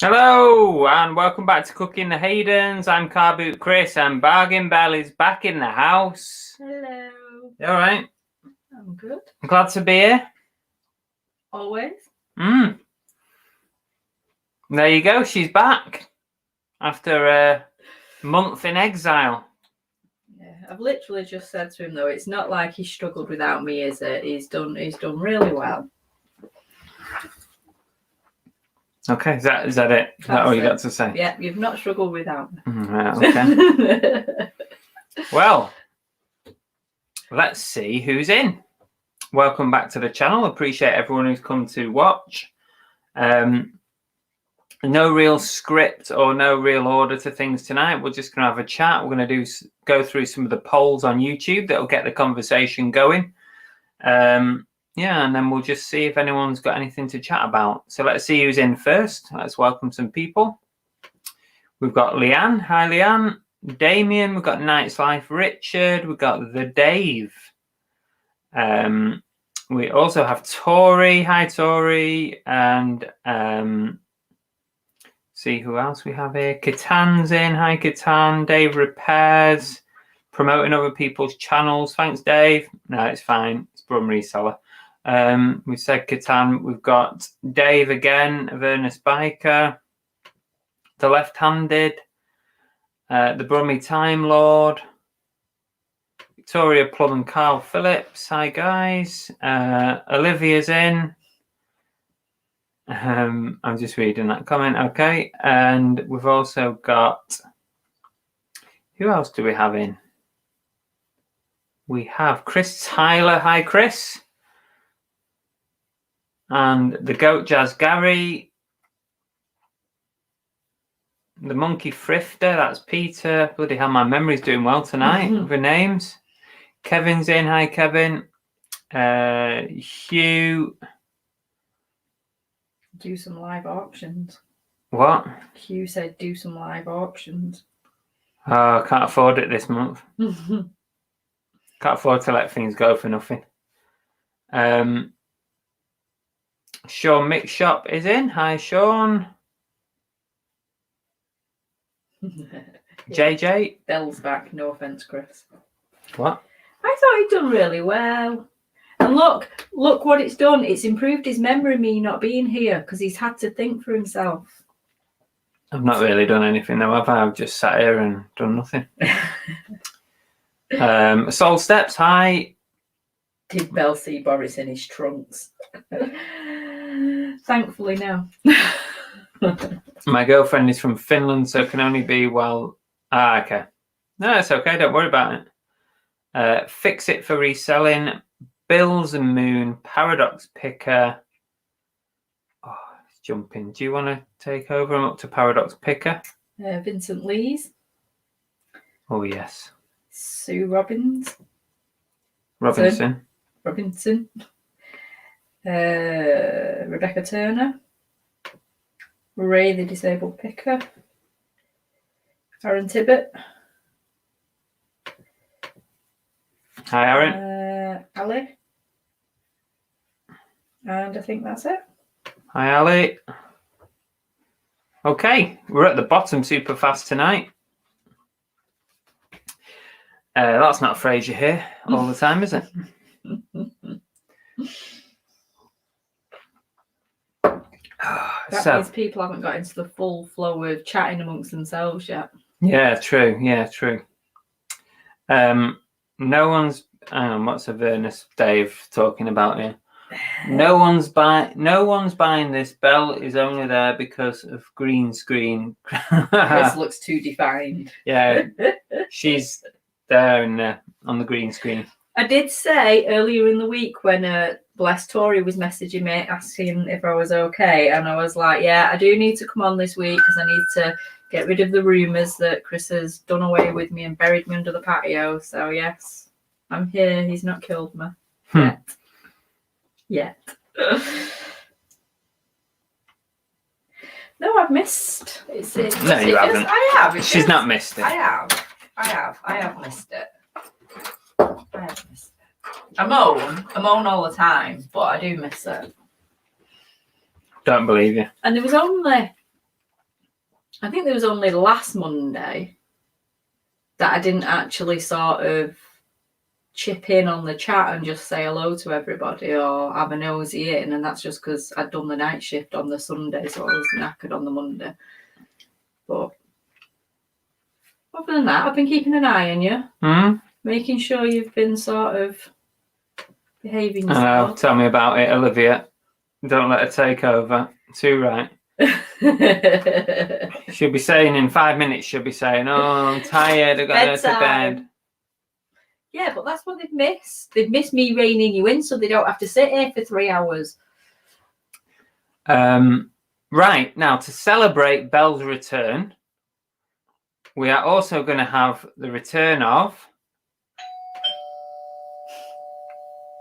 Hello and welcome back to Cooking the Haydens. I'm Car Boot Chris and Bargain Bell is back in the house. Hello. You all right? I'm good. I'm glad to be here. Always. There you go. She's back after a month in exile. Yeah, I've literally just said to him though, it's not like he struggled without me, is it? He's done really well. Okay, is that it? Is that all you got to say? Yeah, you've not struggled without me. Right, okay. Well, let's see who's in. Welcome back to the channel. Appreciate everyone who's come to watch. No real script or no real order to things tonight. We're just going to have a chat. We're going to go through some of the polls on YouTube that'll get the conversation going. Yeah, and then we'll just see if anyone's got anything to chat about. So let's see who's in first. Let's welcome some people. We've got Leanne. Hi, Leanne. Damien. We've got Night's Life. Richard. We've got the Dave. We also have Tori. Hi, Tori. And see who else we have here. Katan's in. Hi, Katan. Dave Repairs. Promoting other people's channels. Thanks, Dave. No, it's fine. It's Brum Reseller. We said Catan. We've got Dave again, Avernus Biker, the Left-Handed, the Brummy Time Lord, Victoria Plum and Carl Phillips. Hi guys. Olivia's in. I'm just reading that comment. Okay, and we've also got, who else do we have in? We have Chris Tyler. Hi Chris. And the Goat Jazz Gary, the Monkey Thrifter, that's Peter. Bloody hell, my memory's doing well tonight with the names. Kevin's in. Hi, Kevin. Hugh. Do some live auctions. What? Hugh said do some live auctions. Oh, I can't afford it this month. Can't afford to let things go for nothing. Sean Mix Shop is in. Hi, Sean. JJ. Bell's back. No offense, Chris. What? I thought he'd done really well. And look what it's done. It's improved his memory, me not being here, because he's had to think for himself. I've not really done anything though, have I? I've just sat here and done nothing. Soul Steps, hi. Did Bell see Boris in his trunks? Thankfully, no. My girlfriend is from Finland, so it can only be okay. No, it's okay. Don't worry about it. Fix It for Reselling. Bills and Moon. Paradox Picker. Oh, it's jumping. Do you want to take over? I'm up to Paradox Picker. Vincent Lees. Oh, yes. Sue Robinson. Rebecca Turner. Ray, the disabled picker. Aaron Tibbett. Hi, Aaron. Ali. And I think that's it. Hi, Ali. Okay, we're at the bottom super fast tonight. That's not a phrase you hear all the time, is it? That means people haven't got into the full flow of chatting amongst themselves yet. Yeah, true. Yeah, true. No one's. What's Avernus Dave talking about here? No one's buying this. Belle is only there because of green screen. Chris looks too defined. Yeah, she's there on the green screen. I did say earlier in the week when Blessed Tori was messaging me asking if I was okay, and I was like, yeah, I do need to come on this week because I need to get rid of the rumours that Chris has done away with me and buried me under the patio. So yes, I'm here. He's not killed me yet. No, I've missed. No, you haven't. I have. She's not missed it. I have missed it. I moan all the time, but I do miss it. Don't believe you. And there was only last Monday that I didn't actually sort of chip in on the chat and just say hello to everybody or have a nosy in, and that's just because I'd done the night shift on the Sunday, so I was knackered on the Monday. But other than that, I've been keeping an eye on you, making sure you've been sort of behaving yourself. Tell me about it, Olivia. Don't let her take over. Too right. She'll be saying in 5 minutes, she'll be saying, oh, I'm tired, I've got to go to bed. Yeah, but that's what they've missed. They've missed me reining you in so they don't have to sit here for 3 hours. Right, now to celebrate Belle's return, we are also going to have the return of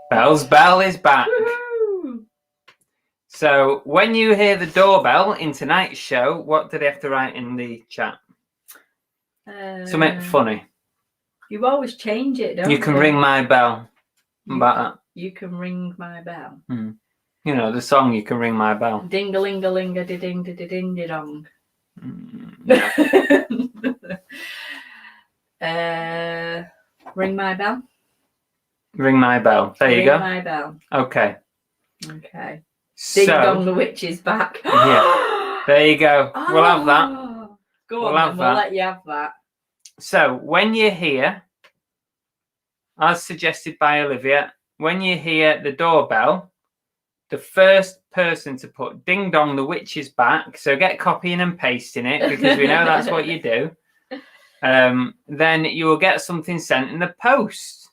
Belle's Bell is back. Woo-hoo! So when you hear the doorbell in tonight's show, what do they have to write in the chat? Something funny. You always change it, don't you? You can ring my bell. About that. You can ring my bell. You know, the song You Can Ring My Bell. Ding-a-ling-a-ling-a-ding-ding-ding-dong. Ring my bell. Ring my bell. There you go. Ring my bell. Okay. Okay. So, Ding dong, the witch is back. Yeah. There you go. Oh, we'll have that. Go on, we'll let you have that. So when you hear, as suggested by Olivia, when you hear the doorbell, the first person to put ding dong, the witch is back. So get copying and pasting it because we know that's what you do. Then you will get something sent in the post.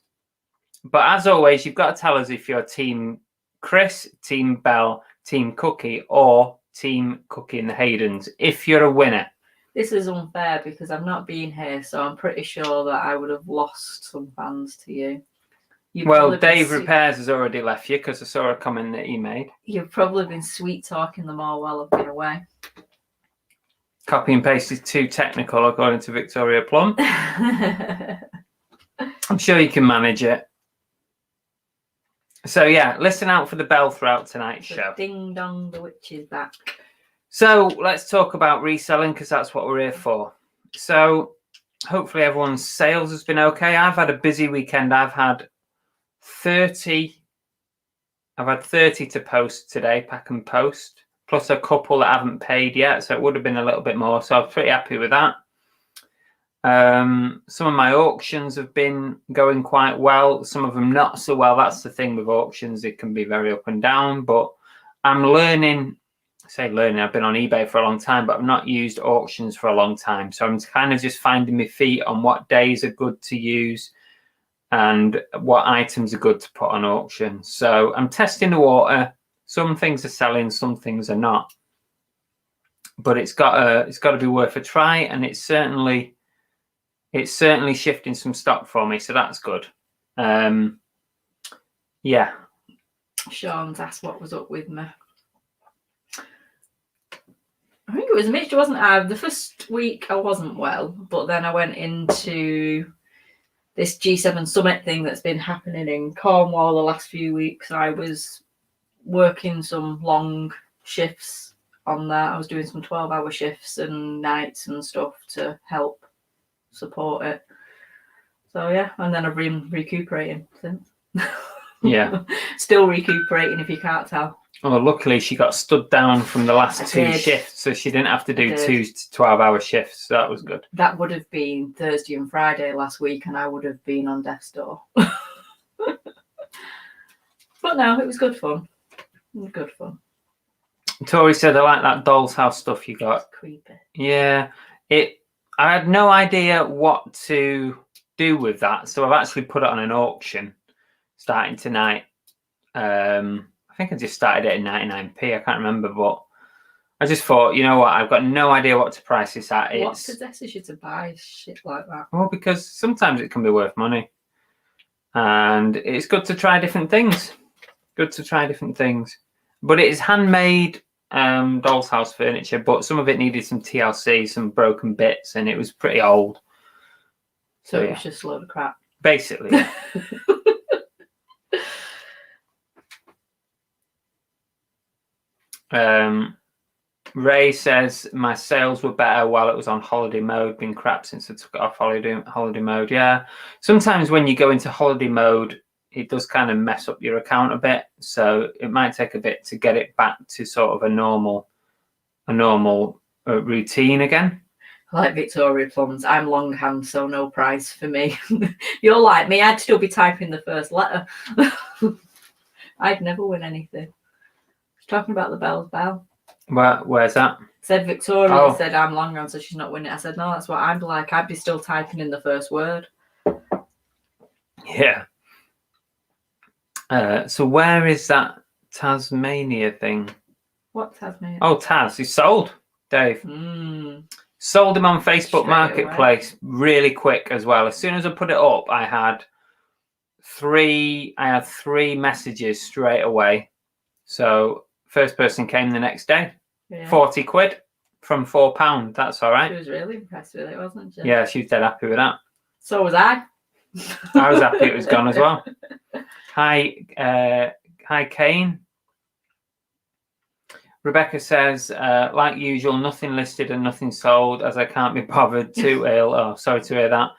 But as always, you've got to tell us if you're Team Chris, Team Belle, Team Cookie, or Team Cookie and the Haydens, if you're a winner. This is unfair because I've not been here, so I'm pretty sure that I would have lost some fans to you. Well, Dave Repairs has already left you because I saw a comment that he made. You've probably been sweet talking them all while I've been away. Copy and paste is too technical, according to Victoria Plum. I'm sure you can manage it. So yeah, listen out for the bell throughout tonight's show. Ding dong, the witch is back. So let's talk about reselling because that's what we're here for. So hopefully everyone's sales has been okay. I've had a busy weekend. I've had 30 to post today, pack and post, plus a couple that haven't paid yet. So it would have been a little bit more. So I'm pretty happy with that. Some of my auctions have been going quite well. Some of them not so well. That's the thing with auctions. It can be very up and down, but I'm learning. I've been on eBay for a long time, but I've not used auctions for a long time. So I'm kind of just finding my feet on what days are good to use and what items are good to put on auction. So I'm testing the water. Some things are selling, some things are not. But it's got to be worth a try, and it's certainly shifting some stock for me, so that's good. Yeah. Sean's asked what was up with me. I think it was a mixture, wasn't I? The first week I wasn't well, but then I went into this G7 summit thing that's been happening in Cornwall the last few weeks. I was working some long shifts on that. I was doing some 12-hour shifts and nights and stuff to help support it. So yeah, and then I've been recuperating since. Yeah. Still recuperating, if you can't tell. Well, luckily she got stood down from the last two did. shifts, so she didn't have to do 2 12-hour shifts. So that was good. That would have been Thursday and Friday last week, and I would have been on death's door. But no, it was good fun. It was good fun. Tori said, I like that doll's house stuff you got. It's creepy. Yeah. I had no idea what to do with that, so I've actually put it on an auction starting tonight. I think I just started it at 99p. I can't remember, but I just thought, you know what? I've got no idea what to price this at. What possesses you to buy shit like that? Well, because sometimes it can be worth money, and it's good to try different things. Good to try different things. But it is handmade doll's house furniture, but some of it needed some TLC, some broken bits, and it was pretty old. So it was just a load of crap. Basically. Ray says my sales were better while it was on holiday mode. Been crap since I took it off holiday mode. Yeah, sometimes when you go into holiday mode, it does kind of mess up your account a bit. So it might take a bit to get it back to sort of a normal routine again. Like Victoria Plums, I'm longhand, so no price for me. You're like me, I'd still be typing the first letter. I'd never win anything. Talking about the Bell's Bell. Where's that? Said Victoria said I'm longhand, so she's not winning. I said, no, that's what I'd be like. I'd be still typing in the first word. Yeah. So where is that Tasmania thing? What Tasmania? Oh, Taz, he's sold, Dave. Sold him on Facebook Marketplace really quick as well. As soon as I put it up, I had three messages straight away. So first person came the next day. Yeah. 40 quid from £4. That's all right. She was really impressed with it, wasn't she? Yeah, she was dead happy with that. So was I. I was happy it was gone as well. Hi, Kane. Rebecca says, like usual, nothing listed and nothing sold as I can't be bothered. Too ill. Oh, sorry to hear that.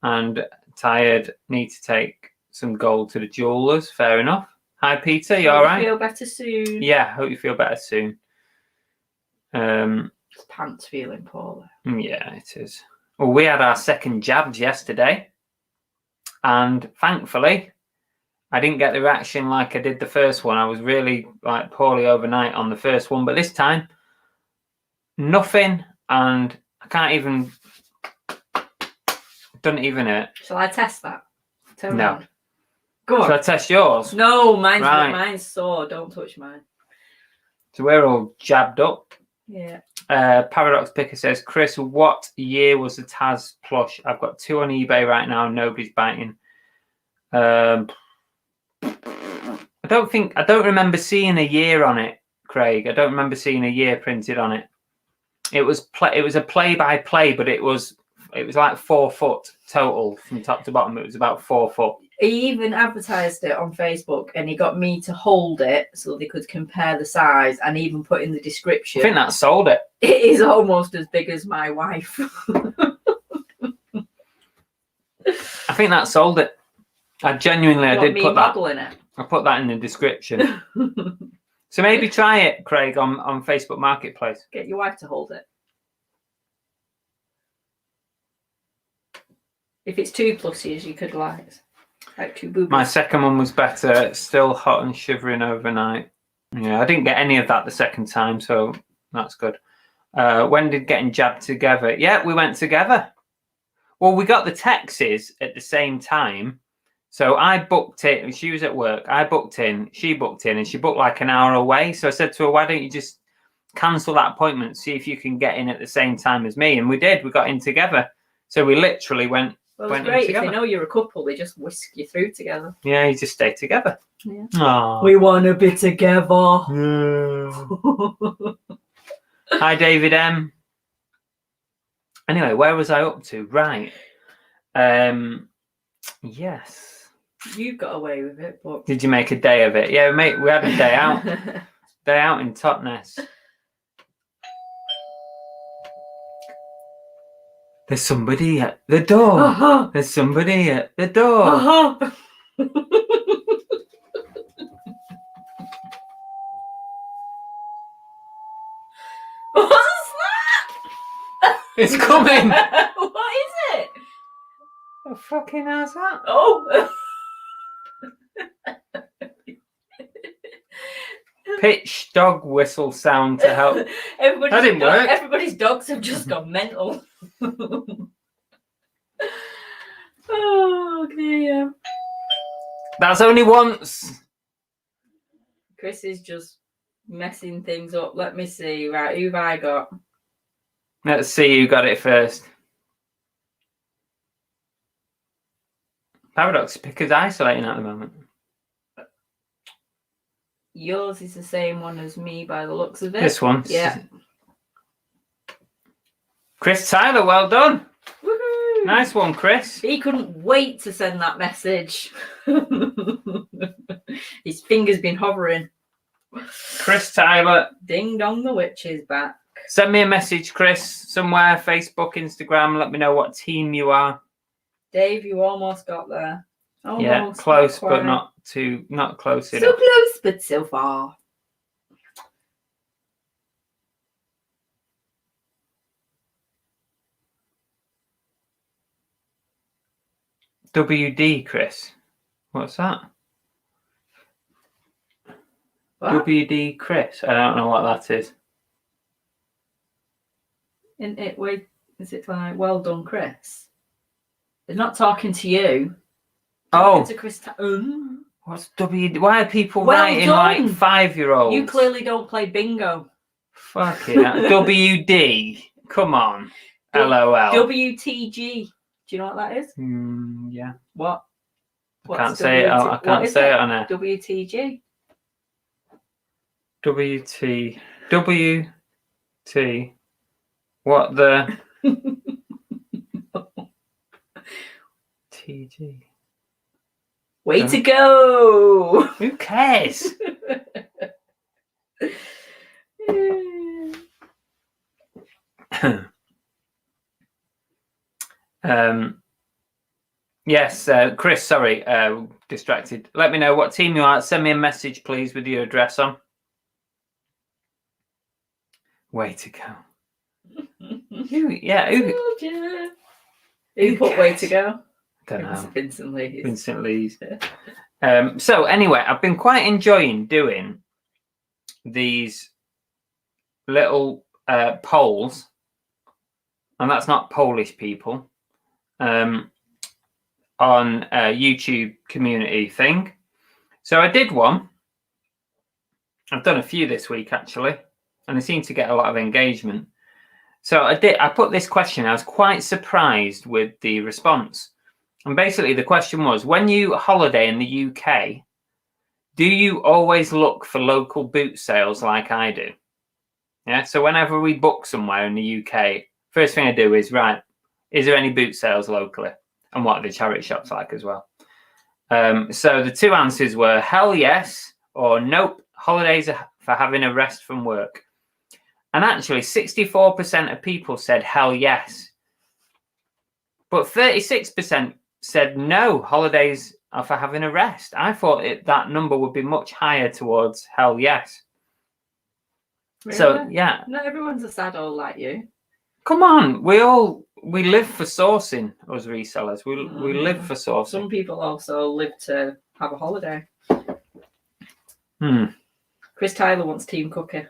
And tired. Need to take some gold to the jewelers. Fair enough. Hi, Peter. You all right? Feel better soon. Yeah, hope you feel better soon. His pants feeling poorly. Yeah, it is. Well, we had our second jabs yesterday, and thankfully, I didn't get the reaction like I did the first one. I was really poorly overnight on the first one, but this time, nothing, and I can't even. Doesn't even hurt. Shall I test that? Turn no. Around. Go on. Shall I test yours? No, mine's sore. Don't touch mine. So we're all jabbed up. Yeah. Paradox Picker says, Chris, what year was the Taz plush? I've got 2 on eBay right now. Nobody's biting. I don't remember seeing a year on it, Craig. I don't remember seeing a year printed on it. It was a play-by-play, but it was like 4 foot total from top to bottom. It was about 4 foot. He even advertised it on Facebook, and he got me to hold it so they could compare the size, and even put in the description. I think that sold it. It is almost as big as my wife. I think that sold it. I genuinely, I did put that. In it. I put that in the description. So maybe try it, Craig, on Facebook Marketplace. Get your wife to hold it. If it's 2 pluses, you could like 2 boobies. My second one was better. Still hot and shivering overnight. Yeah, I didn't get any of that the second time, so that's good. When did getting jabbed together? Yeah, we went together. Well, we got the texts at the same time. So I booked it, and she was at work. I booked in, she booked in, and she booked like an hour away. So I said to her, why don't you just cancel that appointment, see if you can get in at the same time as me? And we did. We got in together. So we literally went Well, went it's great in if they together. know you're a couple. They just whisk you through together. Yeah, you just stay together. Yeah. Aww. We want to be together. Hi, David M. Anyway, where was I up to? Right. Yes. You got away with it, but Did you make a day of it? Yeah, mate. We had a day out. Day out in Totnes. There's somebody at the door. Uh-huh. There's somebody at the door. Uh-huh. What's that? It's coming. What is it? What fucking hell's that? Oh. Pitch dog whistle sound to help. That didn't work. Everybody's dogs have just gone mental. Oh dear. That's only once. Chris is just messing things up. Let me see. Right, who've I got? Let's see who got it first. Paradox Picker's isolating at the moment. Yours is the same one as me by the looks of it. This one. Yeah. Chris Tyler, well done. Woohoo! Nice one, Chris. He couldn't wait to send that message. His finger's been hovering. Chris Tyler. Ding dong, the witch is back. Send me a message, Chris, somewhere, Facebook, Instagram. Let me know what team you are. Dave, you almost got there. Almost, yeah, close, not but not close so enough. close, but so far. WD, Chris. What's that? What? WD, Chris. I don't know what that is. In it, wait, is it like, well done, Chris? They're not talking to you. Oh. To Chris. What's WD? Why are people Well writing done. like 5-year-olds? You clearly don't play bingo. Fucking WD. Come on. LOL. WTG. Do you know what that is? Yeah. What? I can't say it. I can't say it on air. WTG. WT. What the? TG. Way to go! Who cares? Yes, Chris, sorry, distracted. Let me know what team you are. Send me a message, please, with your address on. Way to go. Who put way to go? Don't know. Vincent Lees. Vincent Lees. So anyway, I've been quite enjoying doing these little polls, and that's not Polish people, on a YouTube community thing. So I did one. I've done a few this week actually, and they seem to get a lot of engagement. So I put this question. I was quite surprised with the response. And basically the question was, when you holiday in the UK, do you always look for local boot sales like I do? Yeah. So whenever we book somewhere in the UK, first thing I do is, right, is there any boot sales locally? And what are the charity shops like as well? So the two answers were hell yes or nope, holidays are for having a rest from work. And actually 64% of people said hell yes. But 36% said no, holidays are for having a rest. I thought that number would be much higher towards hell yes. Really? So yeah. Not everyone's a saddle like you. Come on, we live for sourcing, us resellers. We live for sourcing. Some people also live to have a holiday. Chris Tyler wants team cookie.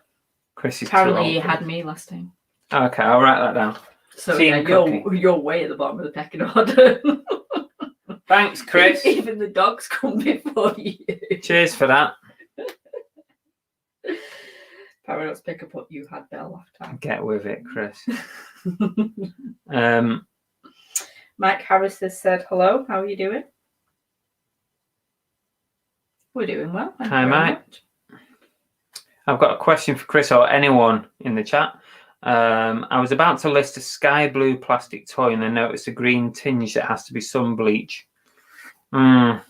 Chris is apparently he had me last time. Okay, I'll write that down. So team you're way at the bottom of the pecking order. Thanks, Chris. Even the dogs come before you. Cheers for that. Paradox pick up what you had Bell last time. Get with it, Chris. Mike Harris has said hello. How are you doing? We're doing well. Thank Hi, you very Mike. much. I've got a question for Chris or anyone in the chat. I was about to list a sky blue plastic toy and then noticed a green tinge that has to be sun bleach. Bit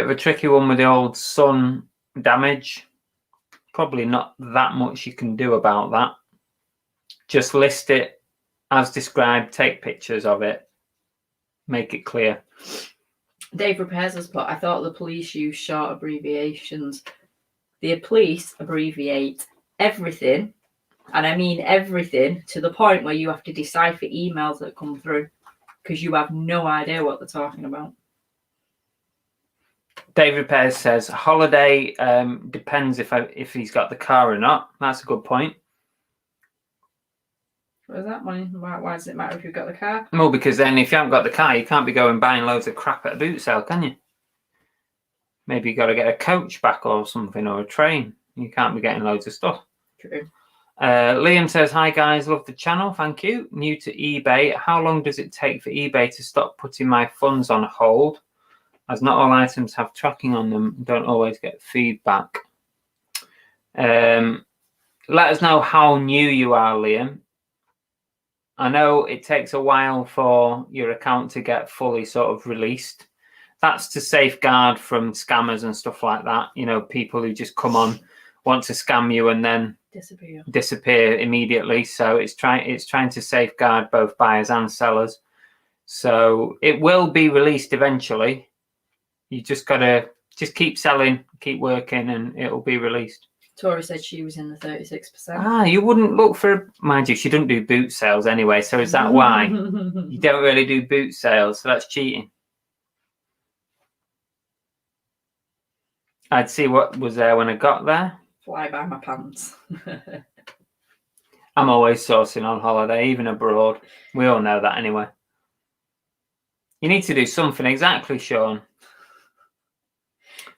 of a tricky one with the old sun damage. Probably not that much you can do about that. Just list it as described, take pictures of it, make it clear. Dave Repairs has put, I thought the police use short abbreviations. The police abbreviate everything, and I mean everything, to the point where you have to decipher emails that come through because you have no idea what they're talking about. Dave Repairs says, holiday depends if he's got the car or not. That's a good point. What does that mean? Why does it matter if you've got the car? Well, because then if you haven't got the car, you can't be going buying loads of crap at a boot sale, can you? Maybe you got to get a coach back or something, or a train. You can't be getting loads of stuff. True. Liam says, hi guys, love the channel, thank you. New to eBay. How long does it take for eBay to stop putting my funds on hold? As not all items have tracking on them, don't always get feedback. Let us know how new you are, Liam. I know it takes a while for your account to get fully sort of released. That's to safeguard from scammers and stuff like that. You know, people who just come on, want to scam you and then disappear immediately. So it's trying to safeguard both buyers and sellers. So it will be released eventually. You just gotta keep selling, keep working, and it'll be released. Tori said she was in the 36%. You wouldn't look for, mind you, she doesn't do boot sales anyway. So is that why? You don't really do boot sales, so that's cheating. I'd see what was there when I got there. Fly by my pants. I'm always sourcing on holiday, even abroad. We all know that anyway. You need to do something, exactly, Sean.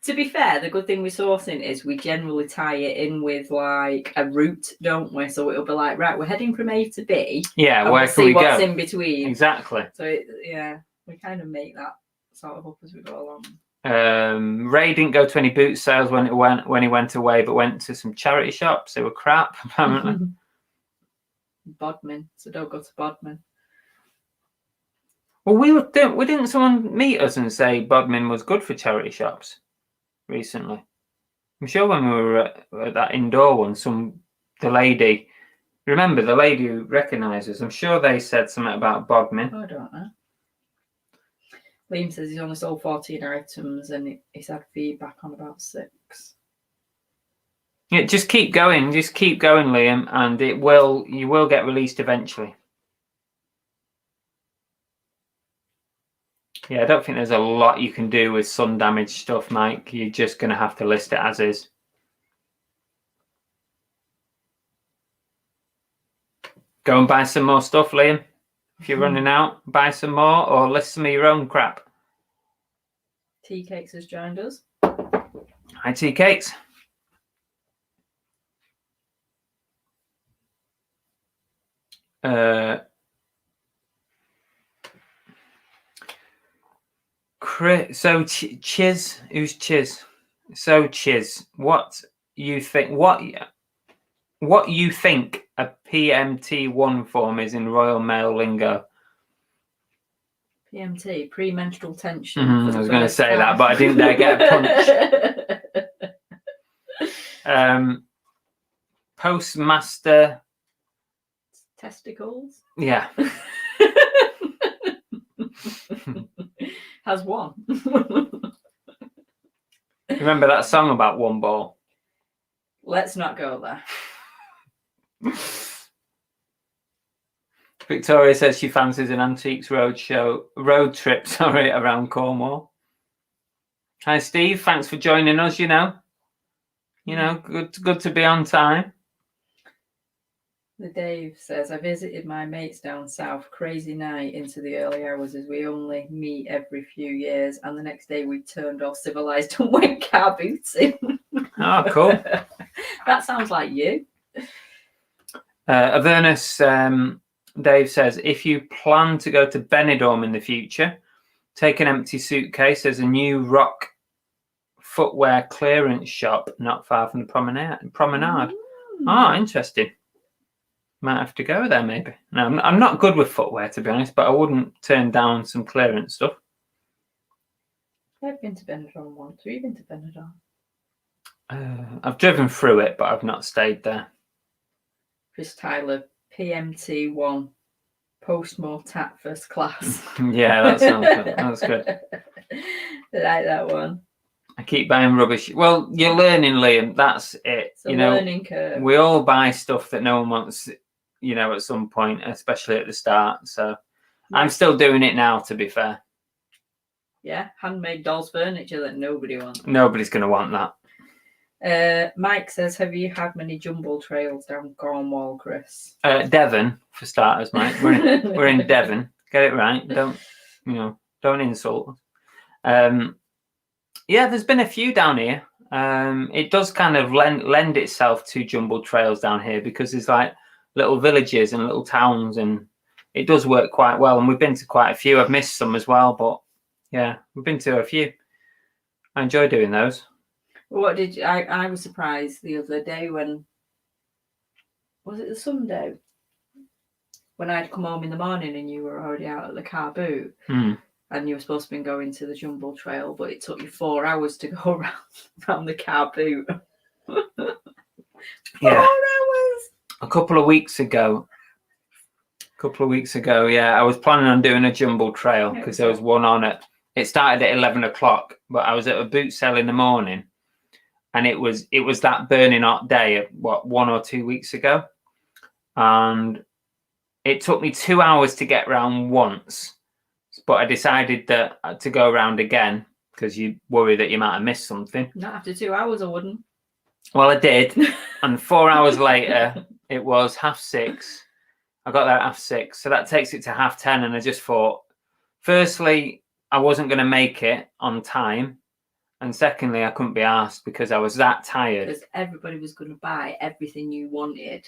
To be fair, the good thing with sourcing is we generally tie it in with like a route, don't we? So it'll be like, right, we're heading from A to B. Yeah, and where we'll can we see what's go? in between. Exactly. So yeah, we kind of make that sort of up as we go along. Ray didn't go to any boot sales when he went away, but went to some charity shops. They were crap, apparently. Bodmin, so don't go to Bodmin. Well, didn't someone meet us and say Bodmin was good for charity shops recently? I'm sure when we were at that indoor one, the lady who recognised us, I'm sure they said something about Bodmin. I don't know. Liam says he's only sold 14 items and he's had feedback on about 6. Yeah, just keep going, Liam, and you will get released eventually. Yeah, I don't think there's a lot you can do with sun damage stuff, Mike. You're just going to have to list it as is. Go and buy some more stuff, Liam. If you're running out, buy some more or list some of your own crap. Tea Cakes has joined us. Hi, Tea Cakes. So Chiz, who's Chiz? So Chiz, what you think a PMT1 form is in Royal Mail lingo? PMT, premenstrual tension. I was going to say that, but I didn't dare get a punch. Postmaster. Testicles? Yeah. Has one. Remember that song about one ball? Let's not go there. Victoria says she fancies an Antiques road trip around Cornwall. Hi Steve, thanks for joining us. Good to be on time. The Dave says, I visited my mates down south, crazy night into the early hours as we only meet every few years, and the next day we turned all civilised and went car booting. Oh, cool. That sounds like you. Avernus Dave says, if you plan to go to Benidorm in the future, take an empty suitcase. There's a new rock footwear clearance shop not far from the promenade. Oh, interesting. Might have to go there maybe. No, I'm not good with footwear, to be honest, but I wouldn't turn down some clearance stuff. I've been to Benidorm once. Have you been to Benidorm? I've driven through it, but I've not stayed there. Chris Tyler, PMT1, post-more tat first class. Yeah, that sounds good. That's good. I like that one. I keep buying rubbish. Well, you're learning, Liam. That's it. It's a learning curve. We all buy stuff that no one wants, at some point, especially at the start. So I'm still doing it now, to be fair. Yeah, handmade dolls furniture that nobody wants. Nobody's going to want that. Mike says, have you had many jumble trails down Cornwall, Chris? Devon, for starters, Mike. We're in Devon. Get it right. Don't insult us. Yeah, there's been a few down here. It does kind of lend itself to jumbled trails down here because there's like little villages and little towns, and it does work quite well. And we've been to quite a few. I've missed some as well, but yeah, we've been to a few. I enjoy doing those. What did you, I was surprised the other day when, was it the Sunday? When I'd come home in the morning and you were already out at the car boot. And you were supposed to be going to the Jumble Trail, but it took you 4 hours to go around the car boot. 4 hours! A couple of weeks ago, yeah, I was planning on doing a Jumble Trail because there was one on it. It started at 11 o'clock, but I was at a boot sale in the morning, and it was that burning hot day, 1 or 2 weeks ago, and it took me 2 hours to get round once. But I decided that to go around again because you worry that you might have missed something. Not after 2 hours, I wouldn't. Well, I did. And 4 hours later, it was 6:30. I got there at 6:30. So that takes it to 10:30. And I just thought, firstly, I wasn't going to make it on time. And secondly, I couldn't be asked because I was that tired. Because everybody was going to buy everything you wanted.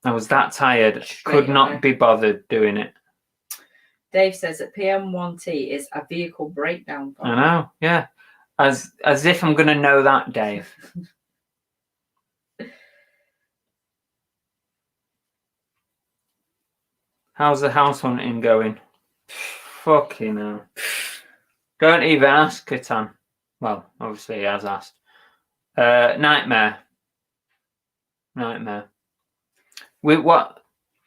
I was that tired. Could not be bothered doing it. Dave says that PM1T is a vehicle breakdown point. I know, yeah. As if I'm going to know that, Dave. How's the house hunting going? Fucking hell. Don't even ask, Catan. Well, obviously he has asked. Nightmare.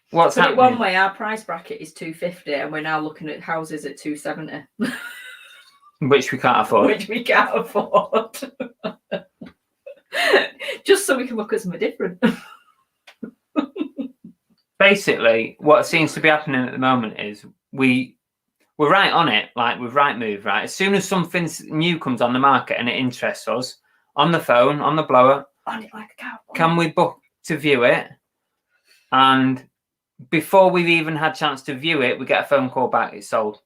What's Put happening? it one way, our price bracket is 250 and we're now looking at houses at 270. Which we can't afford. Just so we can look at something different. Basically, what seems to be happening at the moment is we're right on it, like with Rightmove, right? As soon as something new comes on the market and it interests us, on the phone, on the blower, on it like a cow. Can we book to view it? And before we've even had a chance to view it, we get a phone call back, it's sold.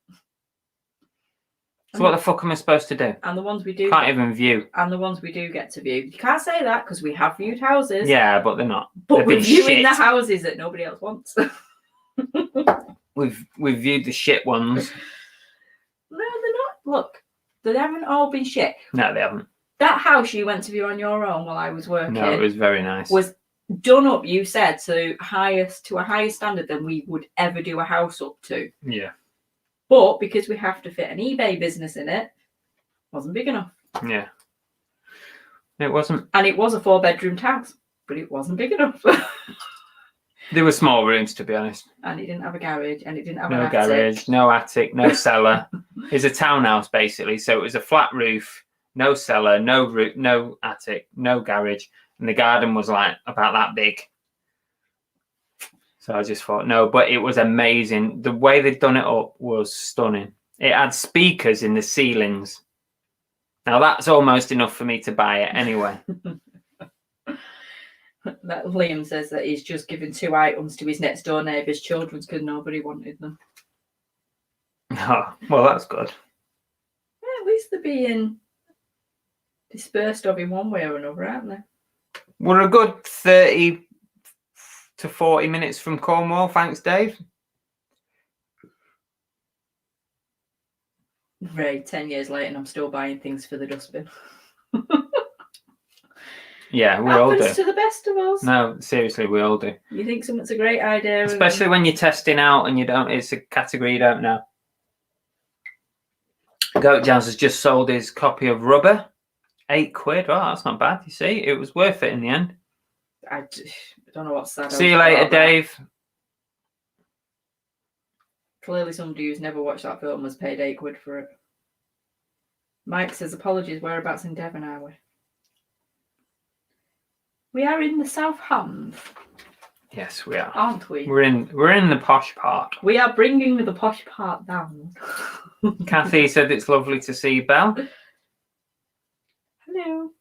So what the fuck am I supposed to do? And the ones we do can't even view. And the ones we do get to view. You can't say that because we have viewed houses. Yeah, but they're not. But we're viewing the houses that nobody else wants. We've viewed the shit ones. No, they're not. Look, they haven't all been shit. No, they haven't. That house you went to view on your own while I was working. No, it was very nice. Was done up, you said, to a higher standard than we would ever do a house up to. Yeah. But because we have to fit an eBay business in it, wasn't big enough. Yeah. It wasn't. And it was a 4-bedroom house, but it wasn't big enough. There were small rooms, to be honest. And it didn't have a garage, and it didn't have no an attic. Garage, no attic, no cellar. It's a townhouse, basically. So it was a flat roof, no cellar, no roof, no attic, no garage. And the garden was like about that big. So I just thought, no, but it was amazing. The way they'd done it up was stunning. It had speakers in the ceilings. Now that's almost enough for me to buy it anyway. That Liam says that he's just given 2 items to his next door neighbour's children because nobody wanted them. Oh, well, that's good. Yeah, at least they're being dispersed of in one way or another, aren't they? We're a good 30, to 40 minutes from Cornwall. Thanks, Dave. Ray, 10 years later, and I'm still buying things for the dustbin. Yeah, we all do. Happens to the best of us. No, seriously, we all do. You think something's a great idea, especially when you're testing out and you don't. It's a category you don't know. Goat Jazz has just sold his copy of Rubber, £8. Oh, that's not bad. You see, it was worth it in the end. I don't know what's that. See you later, Dave. Clearly, somebody who's never watched that film has paid £8 for it. Mike says, apologies, whereabouts in Devon are we? We are in the South Hand. Yes, we are. Aren't we? We're in the posh part. We are bringing the posh part down. Kathy said it's lovely to see you, Belle. Hello.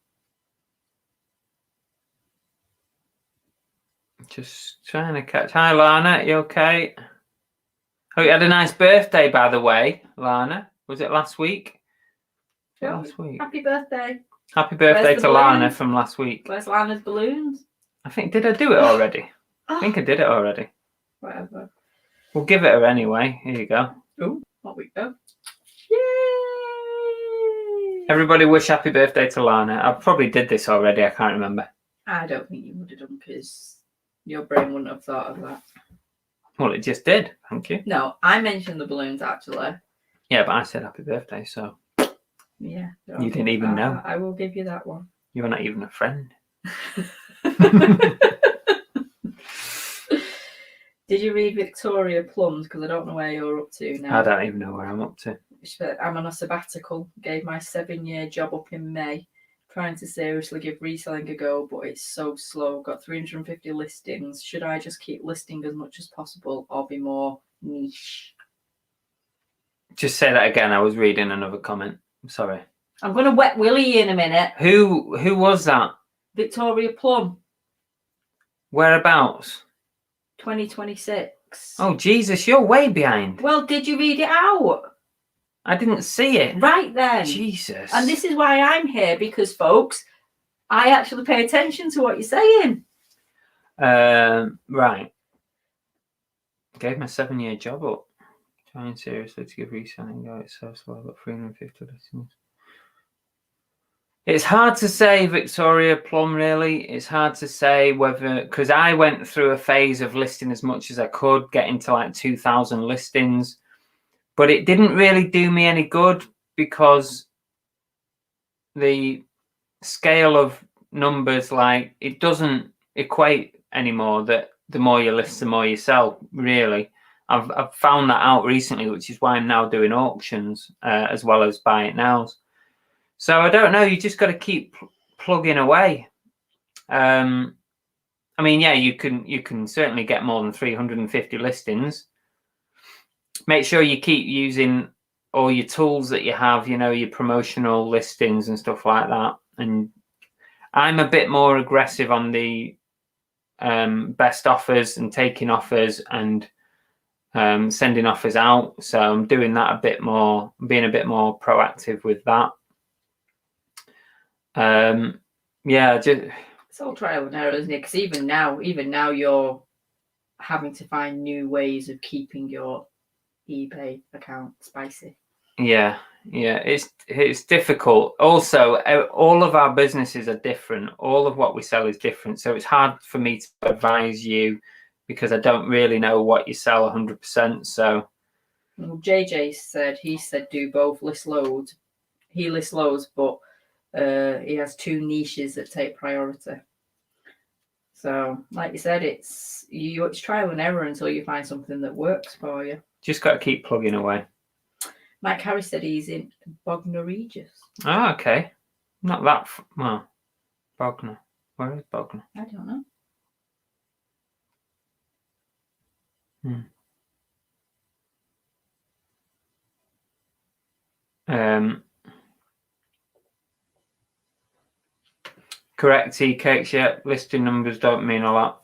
Just trying to catch. Hi, Lana. You okay? Hope you had a nice birthday, by the way, Lana. Was it last week? Yeah. Last week. Happy birthday. Happy birthday to balloons? Lana from last week. Where's Lana's balloons? I think, did I do it already? I think I did it already. Whatever. We'll give it her anyway. Here you go. Oh, what we go. Yay! Everybody wish happy birthday to Lana. I probably did this already. I can't remember. I don't think you would have done because your brain wouldn't have thought of that. Well, it just did. Thank you. No, I mentioned the balloons actually. Yeah, but I said happy birthday, so. Yeah. You didn't even know. I will give you that one. You're not even a friend. Did you read Victoria Plums? Because I don't know where you're up to now. I don't even know where I'm up to. I'm on a sabbatical. Gave my 7-year job up in May. Trying to seriously give reselling a go, but it's so slow. Got 350 listings. Should I just keep listing as much as possible or be more niche? Just say that again. I was reading another comment. I'm sorry. I'm going to wet Willie in a minute. Who was that? Victoria Plum. Whereabouts? 2026. Oh, Jesus, you're way behind. Well, did you read it out? I didn't see it. Right then. Jesus. And this is why I'm here, because, folks, I actually pay attention to what you're saying. Right. Gave my 7-year job up. Trying seriously to give reselling go. It's so slow. I've got 350 listings. It's hard to say, Victoria Plum, really. It's hard to say whether, because I went through a phase of listing as much as I could, getting to like 2,000 listings. But it didn't really do me any good because the scale of numbers, like, it doesn't equate anymore that the more you list, the more you sell, really. I've found that out recently, which is why I'm now doing auctions as well as buy it nows. So I don't know. You just got to keep plugging away. I mean, yeah, you can certainly get more than 350 listings. Make sure you keep using all your tools that you have. You know, your promotional listings and stuff like that. And I'm a bit more aggressive on the best offers and taking offers and sending offers out. So I'm doing that a bit more, being a bit more proactive with that. Yeah, just it's all trial and error, isn't it? Because even now you're having to find new ways of keeping your eBay account spicy. Yeah, it's difficult. Also, all of our businesses are different. All of what we sell is different. So it's hard for me to advise you because I don't really know what you sell 100%. So, well, JJ said do both, list loads. He lists loads, but he has 2 niches that take priority. So, like you said, it's trial and error until you find something that works for you. Just got to keep plugging away. Mike Harris said he's in Bognor Regis. Oh, okay. Not that well. Bognor. Where is Bognor? I don't know. Correct, tea cakes. Yeah, listing numbers don't mean a lot.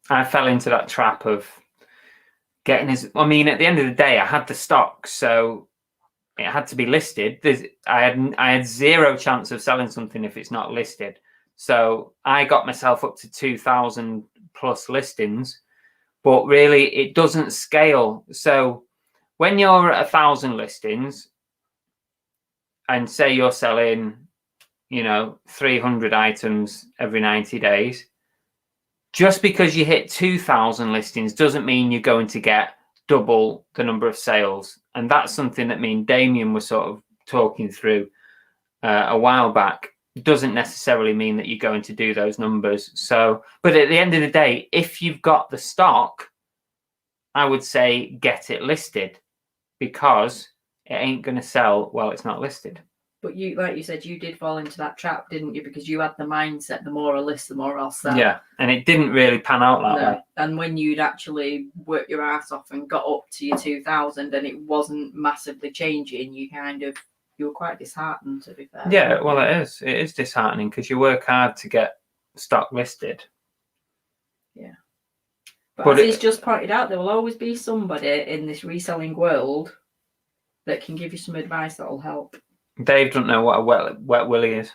I fell into that trap of getting I mean, at the end of the day, I had the stock, so it had to be listed. I had 0 chance of selling something if it's not listed. So I got myself up to 2,000 plus listings, but really it doesn't scale. So when you're at 1,000 listings and say you're selling, 300 items every 90 days, just because you hit 2,000 listings doesn't mean you're going to get double the number of sales. And that's something that me and Damien were sort of talking through a while back. Doesn't necessarily mean that you're going to do those numbers. So, but at the end of the day, if you've got the stock, I would say get it listed, because it ain't going to sell while it's not listed. But you, like you said, you did fall into that trap, didn't you? Because you had the mindset, the more I list, the more I'll sell. Yeah, and it didn't really pan out that way. And when you'd actually worked your ass off and got up to your 2,000 and it wasn't massively changing, you were quite disheartened, to be fair. Yeah, well, it is. It is disheartening because you work hard to get stock listed. Yeah. But as he's just pointed out, there will always be somebody in this reselling world that can give you some advice that will help. Dave doesn't know what a wet willy is.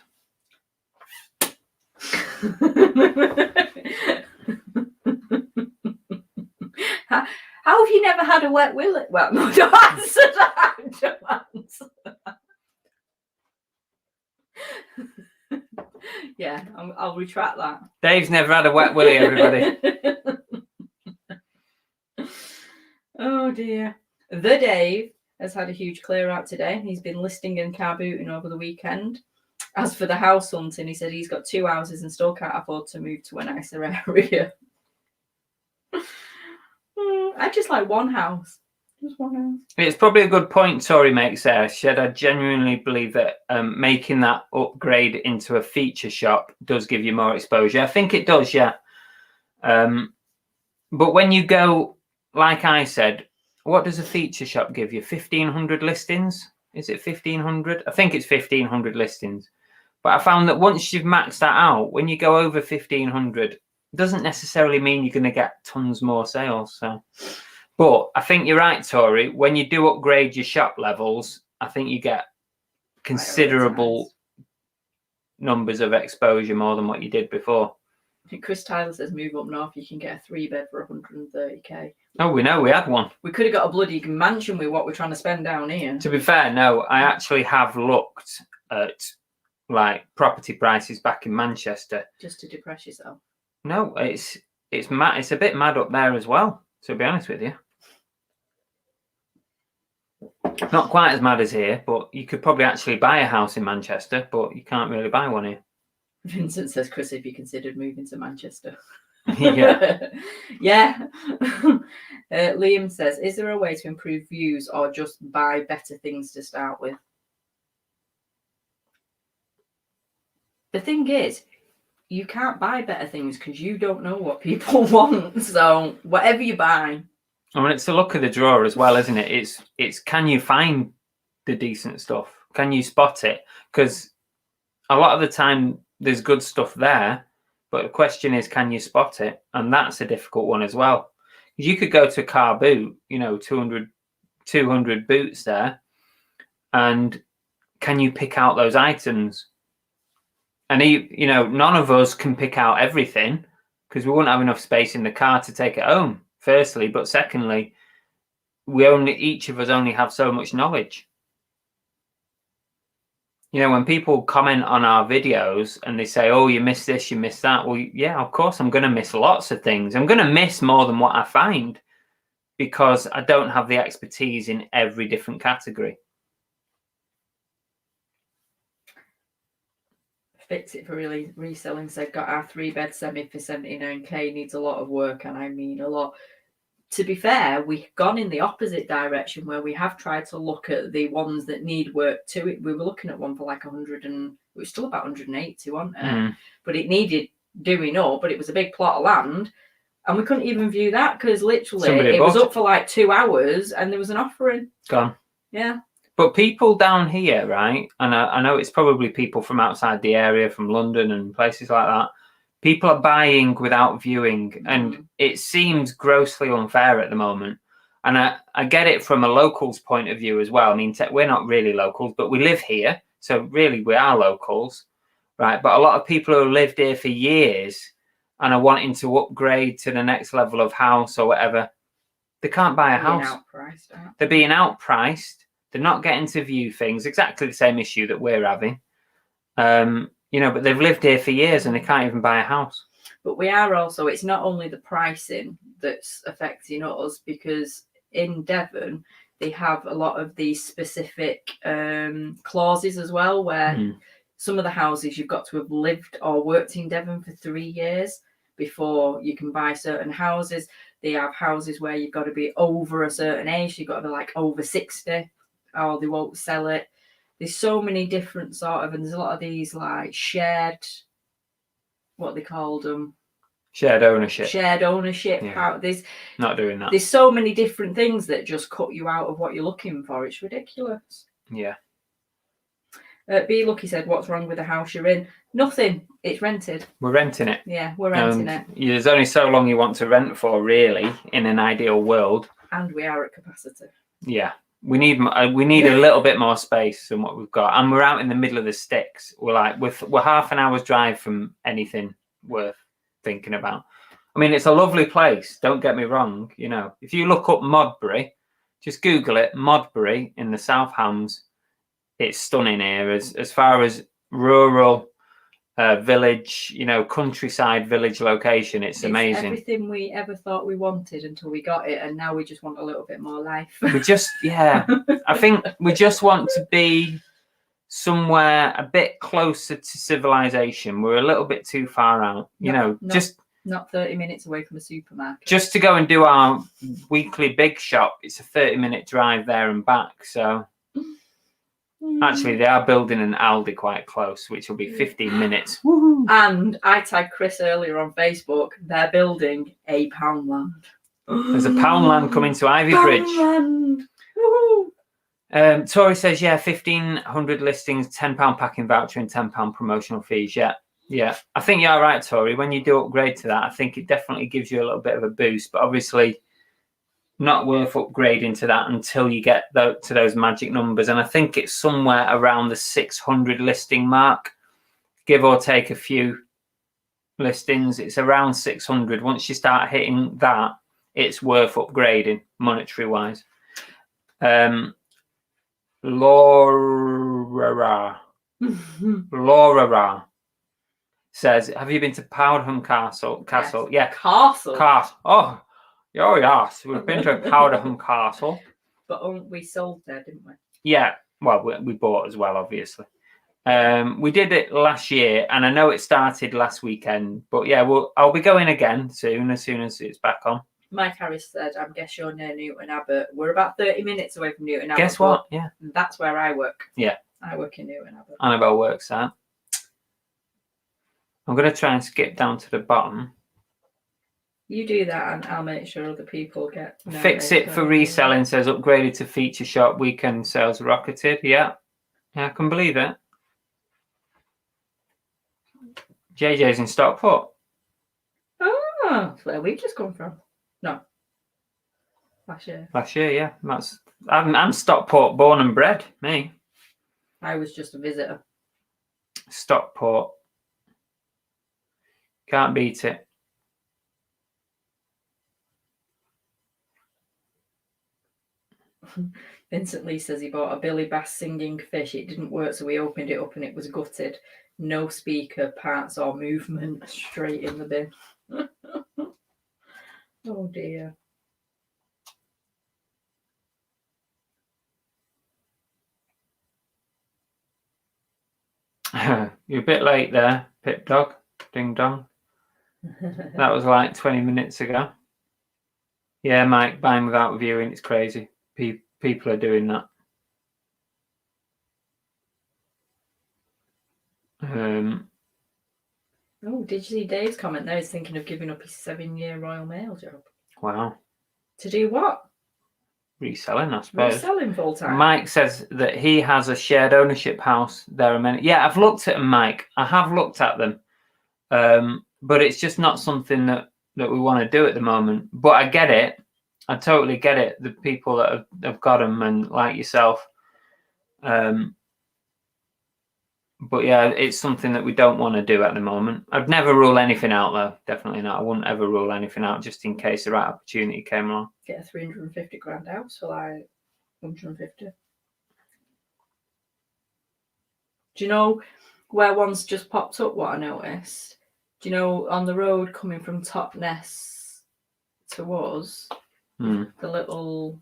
How have you never had a wet willy? Well, no, don't answer that. Don't answer that. Yeah, I'll retract that. Dave's never had a wet willy, everybody. Oh dear. The Dave has had a huge clear out today. He's been listing and car booting over the weekend. As for the house hunting, he said he's got 2 houses and still can't afford to move to a nicer area. I just like one house. Just one house. It's probably a good point Tori makes there. Shed, I genuinely believe that making that upgrade into a feature shop does give you more exposure. I think it does, yeah. But when you go, like I said, what does a feature shop give you? 1,500 listings? Is it 1,500? I think it's 1,500 listings. But I found that once you've maxed that out, when you go over 1,500, it doesn't necessarily mean you're going to get tons more sales. So, but I think you're right, Tori. When you do upgrade your shop levels, I think you get considerable numbers of exposure more than what you did before. I think Chris Tyler says move up north, you can get a 3-bed for 130k. Oh, we know, we had one. We could have got a bloody mansion with what we're trying to spend down here. To be fair, no, I actually have looked at like property prices back in Manchester. Just to depress yourself? No, it's mad. It's a bit mad up there as well, to be honest with you. Not quite as mad as here, but you could probably actually buy a house in Manchester, but you can't really buy one here. Vincent says, Chris, if you considered moving to Manchester. Yeah. Yeah. Liam says, is there a way to improve views or just buy better things to start with? The thing is, you can't buy better things because you don't know what people want. So whatever you buy. I mean, it's the luck of the draw as well, isn't it? It's can you find the decent stuff? Can you spot it? Because a lot of the time there's good stuff there, but the question is, can you spot it? And that's a difficult one as well. You could go to a car boot, 200 boots there, and can you pick out those items? And none of us can pick out everything because we wouldn't have enough space in the car to take it home, firstly, but secondly, each of us only have so much knowledge. When people comment on our videos and they say, oh, you missed this, you missed that. Well, yeah, of course, I'm going to miss lots of things. I'm going to miss more than what I find because I don't have the expertise in every different category. Fix It for really Reselling said, got our 3-bed semi for 79k, needs a lot of work, and I mean a lot. To be fair, we've gone in the opposite direction where we have tried to look at the ones that need work to it. We were looking at one for like 100 and it was still about 180, wasn't it? But it needed doing up, but it was a big plot of land and we couldn't even view that because literally it was up for like 2 hours and there was an offering. Gone. Yeah. But people down here, right? And I know it's probably people from outside the area, from London and places like that. People are buying without viewing, and it seems grossly unfair at the moment. And I get it from a local's point of view as well. I mean, we're not really locals, but we live here. So really, we are locals. right? But a lot of people who lived here for years and are wanting to upgrade to the next level of house or whatever, they can't buy a house. They're being outpriced. They're not getting to view things. Exactly the same issue that we're having. You know, but they've lived here for years and they can't even buy a house. But we are also, it's not only the pricing that's affecting us, because in Devon, they have a lot of these specific clauses as well, where some of the houses you've got to have lived or worked in Devon for 3 years before you can buy certain houses. They have houses where you've got to be over a certain age. You've got to be like over 60 or they won't sell it. There's so many different sort of, and there's a lot of these like shared, what they called them? Shared ownership. Shared ownership. Yeah. There's not doing that. There's so many different things that just cut you out of what you're looking for. It's ridiculous. Yeah. B Lucky said, "What's wrong with the house you're in?" Nothing. It's rented. We're renting it. Yeah, we're renting it. There's only so long you want to rent for, really, in an ideal world. And we are at capacity. Yeah. We need a little bit more space than what we've got, and we're out in the middle of the sticks. We're half an hour's drive from anything worth thinking about. I mean, it's a lovely place. Don't get me wrong. You know, if you look up Modbury, just Google it, Modbury in the South Hams. It's stunning here. As far as rural village, you know, countryside village location, it's amazing. Everything we ever thought we wanted until we got it, and now we just want a little bit more life. We just, yeah, I think we just want to be somewhere a bit closer to civilization. We're a little bit too far out, not 30 minutes away from a supermarket. Just to go and do our weekly big shop, it's a 30-minute drive there and back. So actually, they are building an Aldi quite close, which will be 15 minutes. Woo-hoo. And I tagged Chris earlier on Facebook. They're building a Poundland. There's a Poundland coming to Ivy Bridge. Tori says, yeah, 1,500 listings, £10 packing voucher and £10 promotional fees. Yeah. I think you're right, Tori. When you do upgrade to that, I think it definitely gives you a little bit of a boost. But obviously, not worth upgrading to that until you get to those magic numbers. And I think it's somewhere around the 600 listing mark, give or take a few listings. It's around 600. Once you start hitting that, it's worth upgrading monetary wise. Laura says, have you been to Powderham Castle? Yes. Yeah. Castle. Oh, yes. We've been to Powderham Castle. But we sold there, didn't we? Yeah. Well, we bought as well, obviously. We did it last year, and I know it started last weekend. But yeah, I'll be going again soon as it's back on. Mike Harris said, I guess you're near Newton Abbot. We're about 30 minutes away from Newton Abbot. Guess what? Yeah. That's where I work. Yeah. I work in Newton Abbot. Annabelle works at. I'm going to try and skip down to the bottom. You do that and I'll make sure other people get... Fix it for reselling, says upgraded to feature shop, weekend sales rocketed. Yeah, I can believe it. JJ's in Stockport. Oh, that's where we've just come from. No. Last year, yeah. I'm Stockport born and bred, me. I was just a visitor. Stockport. Can't beat it. Vincent Lee says he bought a Billy Bass singing fish. It didn't work, so we opened it up and it was gutted. No speaker, parts or movement. Straight in the bin. Oh dear. You're a bit late there, Pip Dog. Ding dong. That was like 20 minutes ago. Yeah, Mike, buying without viewing, it's crazy. People are doing that. Oh, did you see Dave's comment there? He's thinking of giving up his 7-year Royal Mail job. Wow. To do what? Reselling, I suppose. Reselling full time. Mike says that he has a shared ownership house. There are many. Yeah, I've looked at them, Mike. I have looked at them. But it's just not something that we want to do at the moment. But I get it. I totally get it. The people that have got them, and like yourself. But yeah, it's something that we don't want to do at the moment. I'd never rule anything out, though. Definitely not. I wouldn't ever rule anything out, just in case the right opportunity came along. Get a 350 grand house for like 150. Do you know where one's just popped up? What I noticed. Do you know on the road coming from Totnes to us, the little,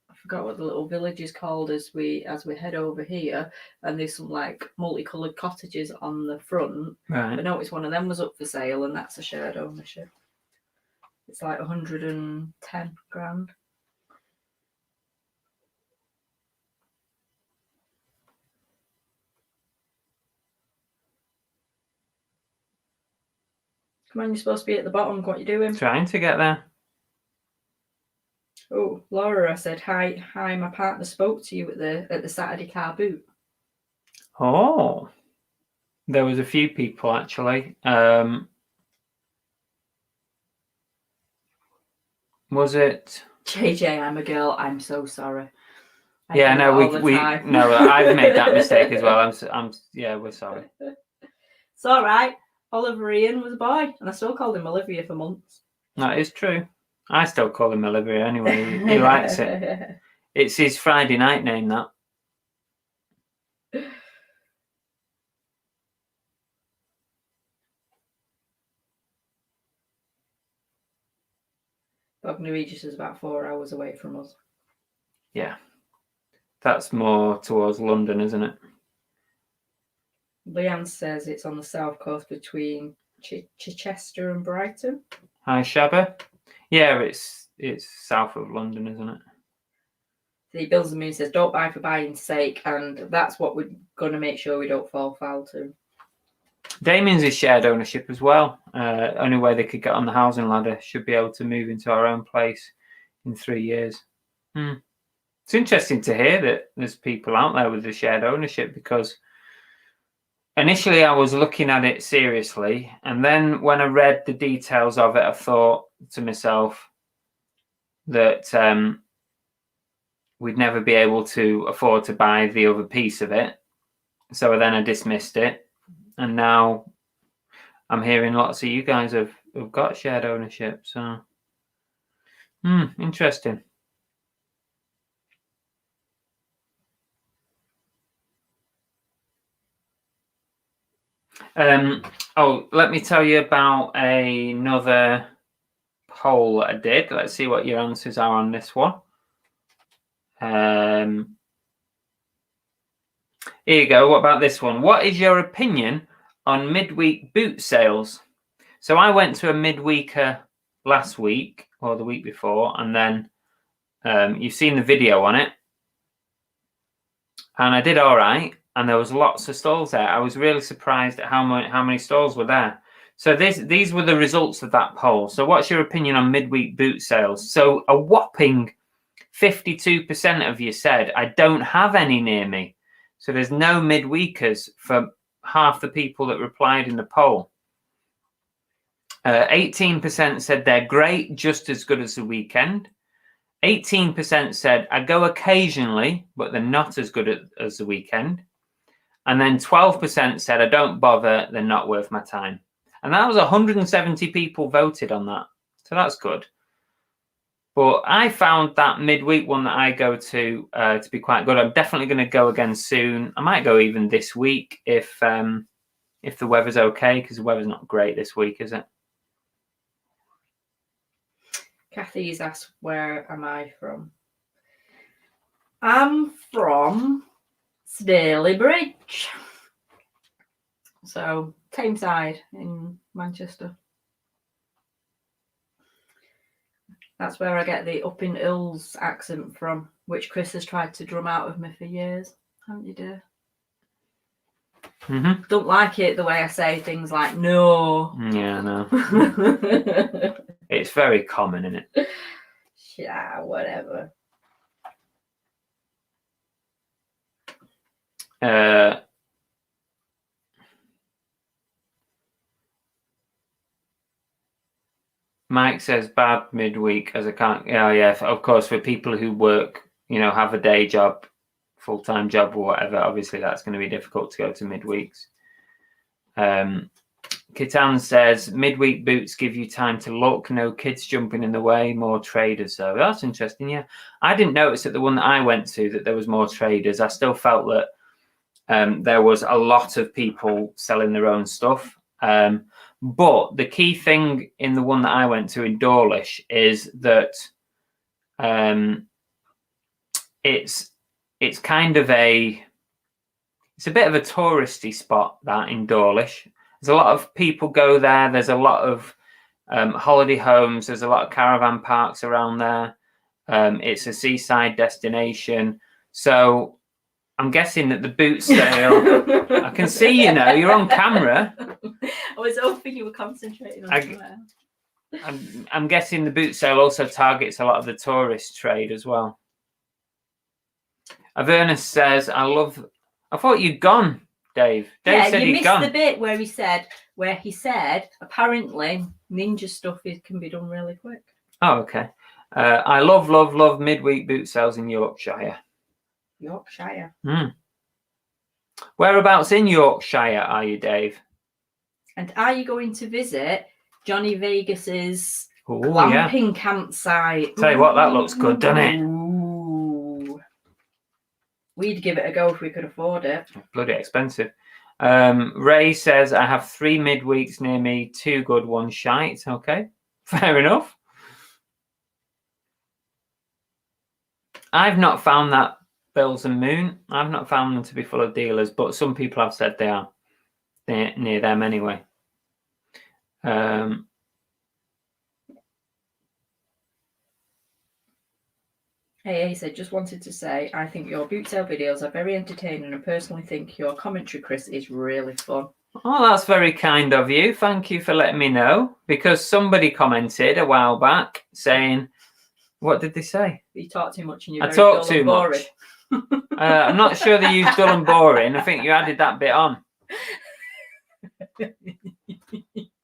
I forgot what the little village is called as we head over here, and there's some like multicoloured cottages on the front. Right. I noticed one of them was up for sale, and that's a shared ownership. It's like 110 grand. Come on, you're supposed to be at the bottom. What are you doing? Trying to get there. Oh, Laura said, hi, my partner spoke to you at the Saturday car boot. Oh, there was a few people actually. Was it? JJ, I'm a girl. I'm so sorry. Yeah, no, no, I've made that mistake as well. Yeah, we're sorry. It's all right. Oliver Ian was a boy, and I still called him Olivia for months. That is true. I still call him Olivia anyway. He likes it. It's his Friday night name, that. Bognor Regis is about 4 hours away from us. Yeah. That's more towards London, isn't it? Leanne says it's on the south coast between Chichester and Brighton. Hi, Shabba. Yeah, it's south of London, isn't it? The Bills and Moon says, don't buy for buying's sake, and that's what we're going to make sure we don't fall foul to. Damien's is shared ownership as well. Only way they could get on the housing ladder, should be able to move into our own place in 3 years. It's interesting to hear that there's people out there with the shared ownership, because initially I was looking at it seriously, and then when I read the details of it, I thought to myself that we'd never be able to afford to buy the other piece of it. So then I dismissed it, and now I'm hearing lots of you guys have got shared ownership. So, interesting. Let me tell you about another poll I did. Let's see what your answers are on this one. Here you go. What about this one? What is your opinion on midweek boot sales? So I went to a midweeker last week or the week before, and then you've seen the video on it, and I did all right, and there was lots of stalls there. I was really surprised at how many stalls were there. So these were the results of that poll. So what's your opinion on midweek boot sales? So a whopping 52% of you said, I don't have any near me. So there's no midweekers for half the people that replied in the poll. 18% said they're great, just as good as the weekend. 18% said, I go occasionally, but they're not as good as the weekend. And then 12% said, I don't bother, they're not worth my time. And that was 170 people voted on that. So that's good. But I found that midweek one that I go to be quite good. I'm definitely going to go again soon. I might go even this week if the weather's okay, because the weather's not great this week, is it? Kathy's asked, where am I from? I'm from Stalybridge. So, Tameside in Manchester. That's where I get the Up in Hills accent from, which Chris has tried to drum out of me for years. Haven't you, dear? Mm-hmm. Don't like it the way I say things like no. Yeah, no. It's very common, isn't it? Yeah, whatever. Mike says bad midweek as I can't. Oh yeah, of course, for people who work, have a day job full-time job or whatever, obviously that's going to be difficult to go to midweeks. Kitan says, midweek boots give you time to look, no kids jumping in the way, more traders. So that's interesting, yeah. I didn't notice at the one that I went to that there was more traders. I still felt that there was a lot of people selling their own stuff. But the key thing in the one that I went to in Dawlish is that it's kind of it's a bit of a touristy spot, that in Dawlish. There's a lot of people go there. There's a lot of holiday homes. There's a lot of caravan parks around there. It's a seaside destination. So I'm guessing that the boot sale, I can see, you're on camera. I was hoping you were concentrating on somewhere. I'm guessing the boot sale also targets a lot of the tourist trade as well. Avernus says, I thought you'd gone, Dave. Dave said he'd gone. You missed the bit where he said apparently ninja stuff can be done really quick. Oh, okay. I love midweek boot sales in Yorkshire. Yorkshire. Whereabouts in Yorkshire are you, Dave? And are you going to visit Johnny Vegas's glamping campsite? Tell you what, that looks good, doesn't it? Ooh. We'd give it a go if we could afford it. Bloody expensive. Ray says, I have 3 midweeks near me, 2 good, 1 shite. Okay, fair enough. I've not found that Bills and Moon. I've not found them to be full of dealers, but some people have said they are. They're near them anyway. He said, just wanted to say, I think your boot sale videos are very entertaining and personally think your commentary, Chris, is really fun. Oh, that's very kind of you. Thank you for letting me know, because somebody commented a while back saying, what did they say? You talk too much and you're very talk dull too and boring. much. I'm not sure they used dull and boring. I think you added that bit on.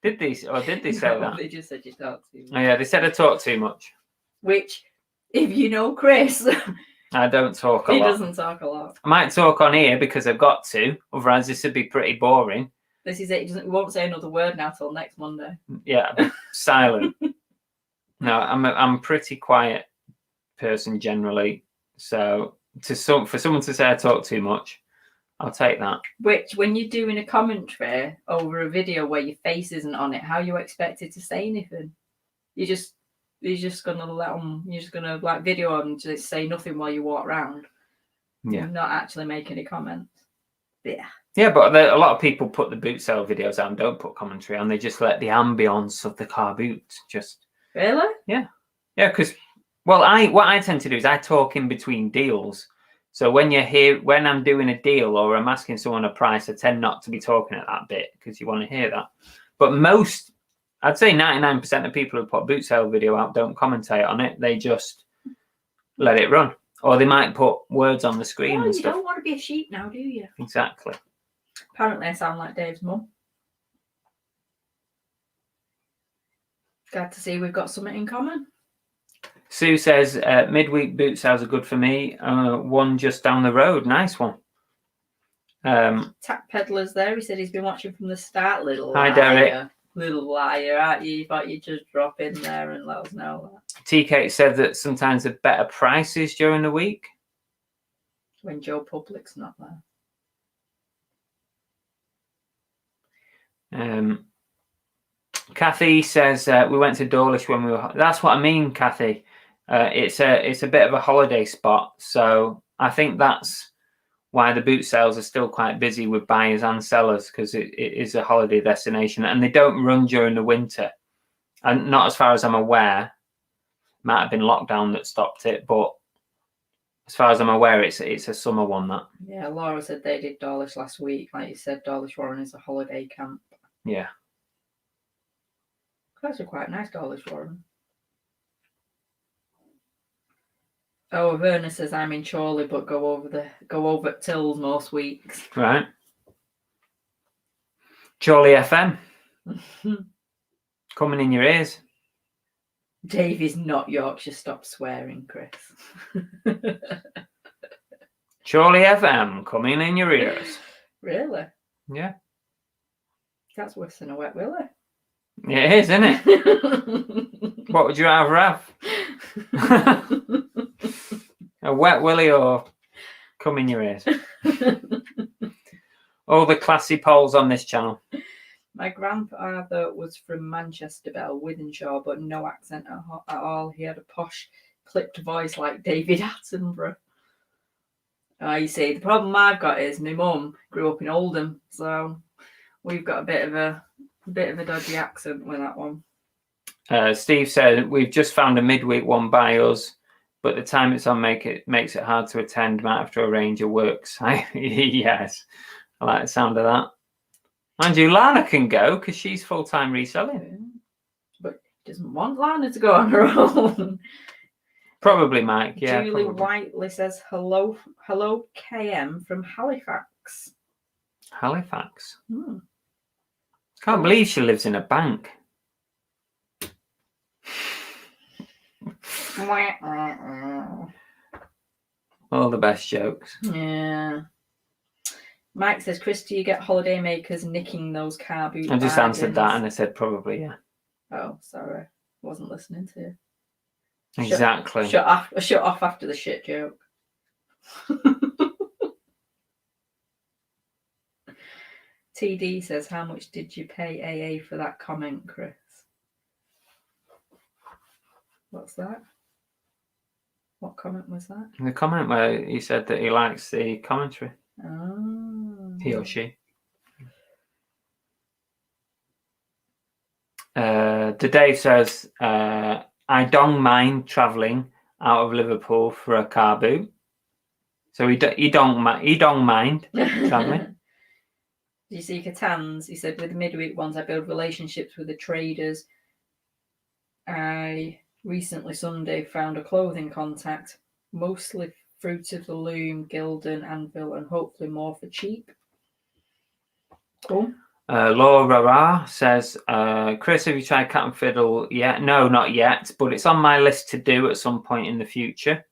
Did they say that? They just said you talk too much. Oh, yeah, they said I talk too much. Which, if you know Chris, I don't talk a lot. He doesn't talk a lot. I might talk on here because I've got to. Otherwise, this would be pretty boring. This is it. He won't say another word now till next Monday. Yeah, silent. No, I'm a pretty quiet person generally. So for someone to say I talk too much, I'll take that. Which, when you're doing a commentary over a video where your face isn't on it, how are you expected to say anything? You're just gonna let them. You're just gonna like video them to say nothing while you walk around. Yeah. Not actually make any comments. Yeah. Yeah, but a lot of people put the boot sale videos out and don't put commentary on. They just let the ambience of the car boot just. Really? Yeah. Yeah, because what I tend to do is I talk in between deals. So when I'm doing a deal or I'm asking someone a price, I tend not to be talking at that bit because you want to hear that. But I'd say 99% of people who put boot sale video out don't commentate on it. They just let it run. Or they might put words on the screen and stuff. You don't want to be a sheep now, do you? Exactly. Apparently I sound like Dave's mum. Glad to see we've got something in common. Sue says, midweek boot sales are good for me. One just down the road. Nice one. Tack Peddler's there. He said he's been watching from the start. Little Hi, liar. Derek. Little liar, aren't you? You thought you'd just drop in there and let us know that. TK said that sometimes the better prices during the week. When Joe Public's not there. Kathy says we went to Dawlish when we were. That's what I mean, Kathy. It's a bit of a holiday spot, so I think that's why the boot sales are still quite busy with buyers and sellers, because it is a holiday destination, and they don't run during the winter, and not as far as I'm aware. Might have been lockdown that stopped it, but as far as I'm aware, it's a summer one. That. Yeah, Laura said they did Dawlish last week. Like you said, Dawlish Warren is a holiday camp. Yeah. That's a quite nice Dawlish Warren. Oh, Verna says I'm in Chorley, but go over Tills most weeks. Right. Chorley FM. Coming in your ears. Dave is not Yorkshire. Stop swearing, Chris. Surely FM coming in your ears. Really? Yeah. That's worse than a wet willy. It is, isn't it? What would you rather have? A wet willy or come in your ears? All the classy polls on this channel. My grandfather was from Manchester Bell, Wythenshawe, but no accent at all. He had a posh, clipped voice like David Attenborough. You see, the problem I've got is my mum grew up in Oldham, so we've got a bit of a dodgy accent with that one. Steve said, we've just found a midweek one by us, but the time it's on makes it hard to attend. Might have to arrange a works. Yes, I like the sound of that. Mind you, Lana can go because she's full-time reselling. But doesn't want Lana to go on her own. Probably Mike, yeah. Julie probably. Whiteley says, hello KM from Halifax. Halifax? Can't believe she lives in a bank. All the best jokes. Yeah. Mike says, Chris, do you get holiday makers nicking those car boot I just bargains? answered that and I said probably, yeah. Oh, sorry. Wasn't listening to you. Exactly. Shut off after the shit joke. TD says, how much did you pay AA for that comment, Chris? What's that? What comment was that? The comment where he said that he likes the commentary. Oh. He or she. Dave says, I don't mind travelling out of Liverpool for a car boot. So he don't mind travelling. Did you see Catan's? He said, with the midweek ones, I build relationships with the traders. I recently Sunday found a clothing contact, mostly Fruit of the Loom, Gildan, Anvil, and hopefully more for cheap. Cool. Laura says, Chris, have you tried Cat and Fiddle yet? No, not yet, but it's on my list to do at some point in the future.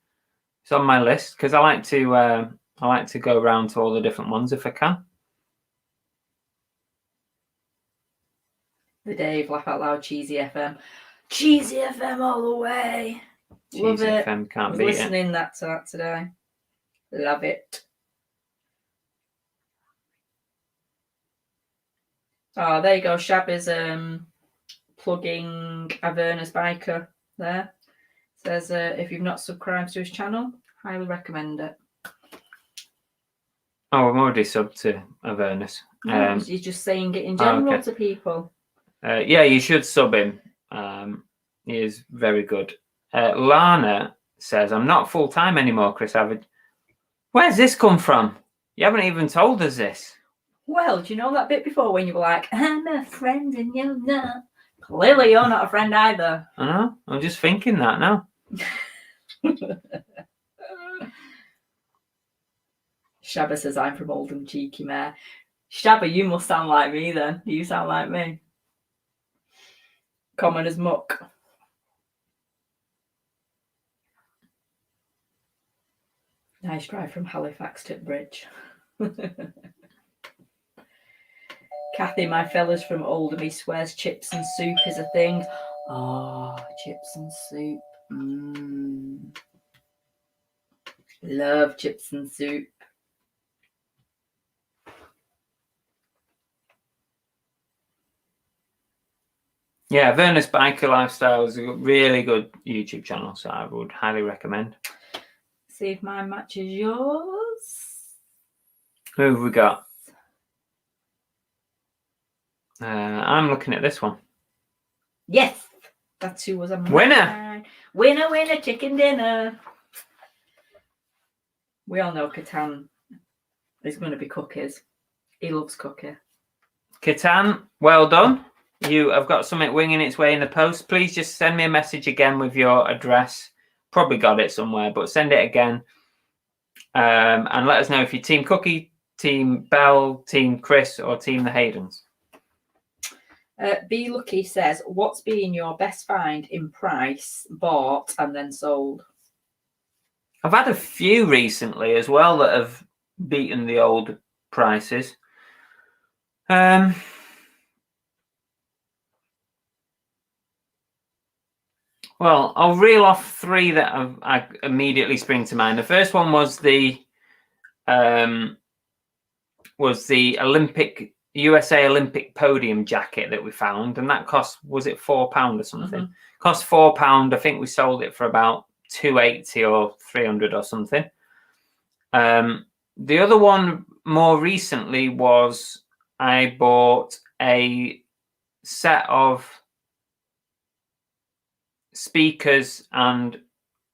It's on my list because I like to go around to all the different ones if I can. The Dave Laugh Out Loud Cheesy FM. Cheesy FM all the way. Love Cheesy it. FM can't I was beat listening to that today. Love it. Oh, there you go. Shab is plugging Averna's Biker there. Says if you've not subscribed to his channel, highly recommend it. Oh, I'm already subbed to Avernus. No, he's just saying it in general to people. Yeah, you should sub him. He is very good. Lana says, I'm not full-time anymore, Chris Avid. Where's this come from? You haven't even told us this. Well, do you know that bit before when you were like, I'm a friend and you're not? Clearly you're not a friend either. I know. I'm just thinking that now. Shabba says, I'm from Oldham, cheeky mare. Shabba, you must sound like me then. You sound like me. Common as muck. Nice drive from Halifax to Bridge. Kathy, my fella's from Oldham. He swears chips and soup is a thing. Oh, chips and soup. Love chips and soup. Yeah, Vernus Biker Lifestyle is a really good YouTube channel, so I would highly recommend. See if mine matches yours. Who have we got? I'm looking at this one. Yes, that's who was a winner. Winner, chicken dinner. We all know Catan is going to be cookies. He loves cookie. Catan, well done. You have got something winging its way in the post. Please just send me a message again with your address. Probably got it somewhere, but send it again. And let us know if you're Team Cookie, Team Bell, Team Chris, or Team the Haydens. Be Lucky says, what's been your best find in price, bought, and then sold? I've had a few recently as well that have beaten the old prices. Well, I'll reel off three that I immediately spring to mind. The first one was the USA Olympic podium jacket that we found, and that cost, was it £4 or something? Mm-hmm. Cost £4. I think we sold it for about $280 or $300 or something. The other one more recently was I bought a set of speakers and,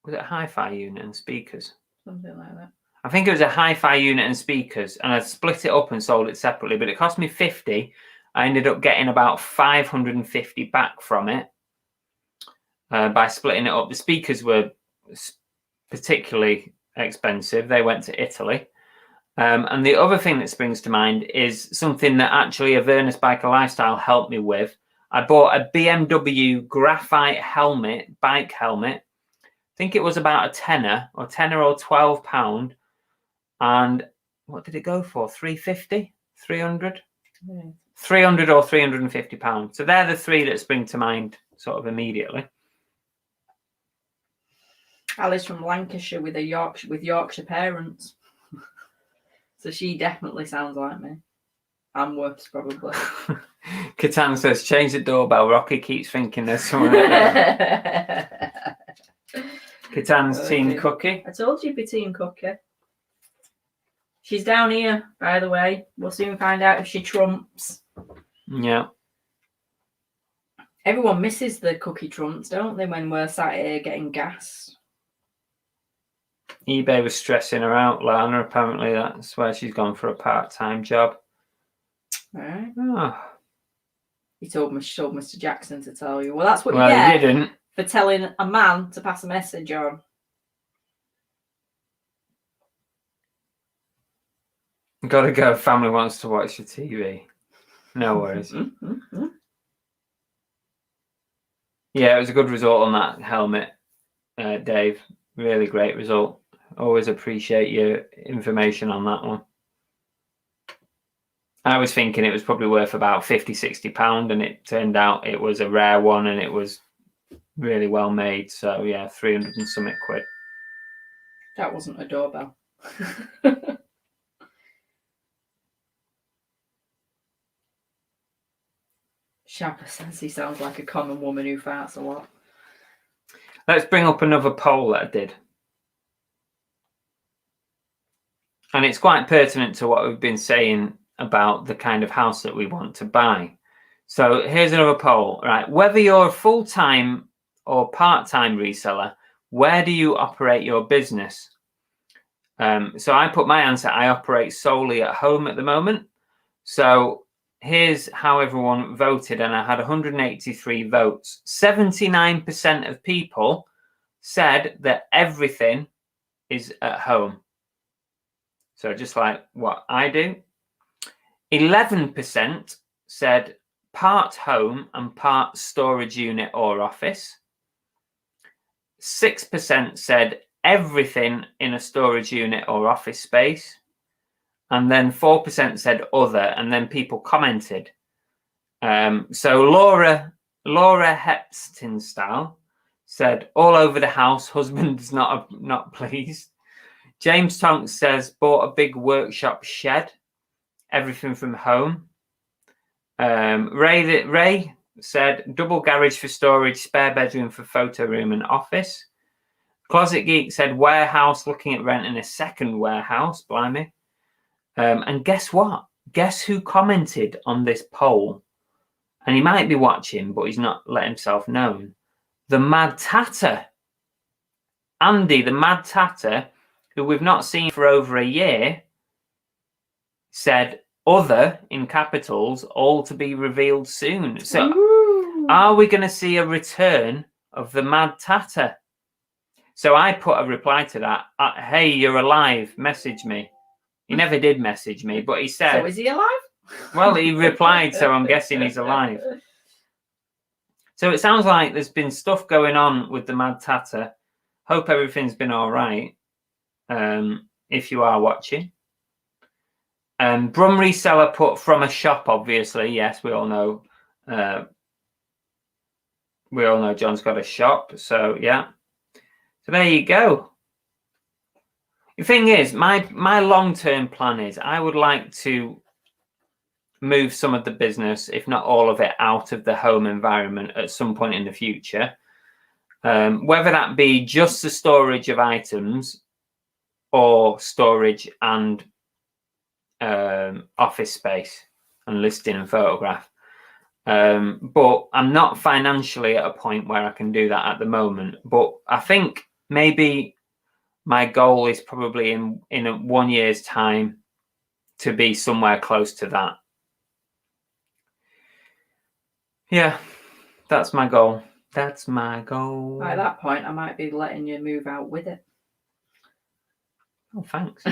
was it a hi-fi unit and speakers? Something like that. I think it was a hi-fi unit and speakers, and I split it up and sold it separately, but it cost me $50. I ended up getting about $550 back from it by splitting it up. The speakers were particularly expensive. They went to Italy. And the other thing that springs to mind is something that actually Avernus Biker Lifestyle helped me with. I bought a BMW graphite helmet, bike helmet. I think it was about a tenner or £12. And what did it go for? 350, 300, 300 or £350. So they're the three that spring to mind sort of immediately. Alice from Lancashire with Yorkshire parents. So she definitely sounds like me. I'm worse, probably. Catan says, change the doorbell. Rocky keeps thinking there's someone. Catan's Team Cookie. I told you, be Team Cookie. She's down here, by the way. We'll soon find out if she trumps. Yeah. Everyone misses the cookie trumps, don't they, when we're sat here getting gas? eBay was stressing her out, Lana. Apparently that's where she's gone for a part-time job. Right. Oh. He told Mr. Jackson to tell you. Well, that's what Well, you get he didn't. for telling a man to pass a message on. Gotta go. Family wants to watch the TV. No worries. Yeah, it was a good result on that helmet, Dave. Really great result. Always appreciate your information on that one. I was thinking it was probably worth about £50-60, and it turned out it was a rare one and it was really well made. So yeah, 300 and something quid. That wasn't a doorbell. Sharper says he sounds like a common woman who farts a lot. Let's bring up another poll that I did. And it's quite pertinent to what we've been saying about the kind of house that we want to buy. So here's another poll, right? Whether you're a full-time or part-time reseller, where do you operate your business? So I put my answer, I operate solely at home at the moment. So here's how everyone voted, and I had 183 votes. 79% of people said that everything is at home. So just like what I do. 11% said part home and part storage unit or office. 6% said everything in a storage unit or office space. And then 4% said other, and then people commented. So Laura Hepston said all over the house, husband's not pleased. James Tonks says bought a big workshop shed, everything from home. Ray said double garage for storage, spare bedroom for photo room and office. Closet Geek said warehouse, looking at renting a second warehouse. Blimey. And guess what? Guess who commented on this poll? And he might be watching, but he's not let himself known. The Mad Tatter. Andy, the Mad Tatter, who we've not seen for over a year, said other in capitals, all to be revealed soon. So are we going to see a return of the Mad Tatter? So I put a reply to that. Hey, you're alive. Message me. He never did message me, but he said... So is he alive? Well, he replied, so I'm guessing he's alive. So it sounds like there's been stuff going on with the Mad Tatter. Hope everything's been all right. if you are watching. Brum Reseller put from a shop, obviously. Yes, we all know. John's got a shop. So yeah. So there you go. The thing is, my long-term plan is I would like to move some of the business, if not all of it, out of the home environment at some point in the future. Whether that be just the storage of items or storage and office space and listing and photograph. But I'm not financially at a point where I can do that at the moment. But I think maybe my goal is probably in 1 year's time to be somewhere close to that. Yeah, that's my goal. That's my goal. At that point, I might be letting you move out with it. Oh, thanks.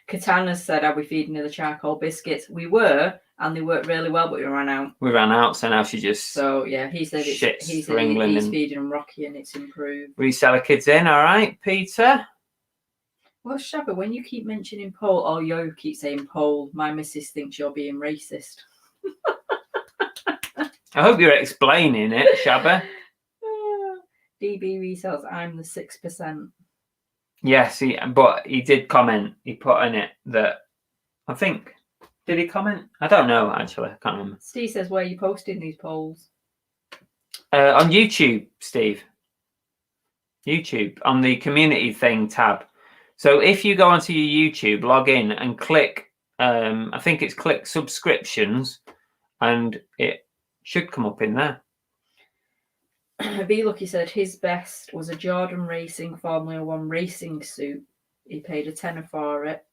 Katana said, "Are we feeding her the charcoal biscuits?" We were, and they worked really well, but we ran out. We ran out, so now she just. So yeah, he said he's feeding them Rocky, and it's improved. Reseller kids in, all right, Peter. Well, Shabba, when you keep mentioning pole, or you keep saying pole, my missus thinks you're being racist. I hope you're explaining it, Shabba. DB resells, I'm the 6%. Yes, but he did comment. He put in it that, I think, did he comment? I don't know, actually. I can't remember. Steve says, where are you posting these polls? On YouTube, Steve. YouTube, on the community thing tab. So if you go onto your YouTube, log in and click, I think it's click subscriptions, and it should come up in there. B Lucky said his best was a Jordan Racing Formula 1 racing suit. He paid a tenner for it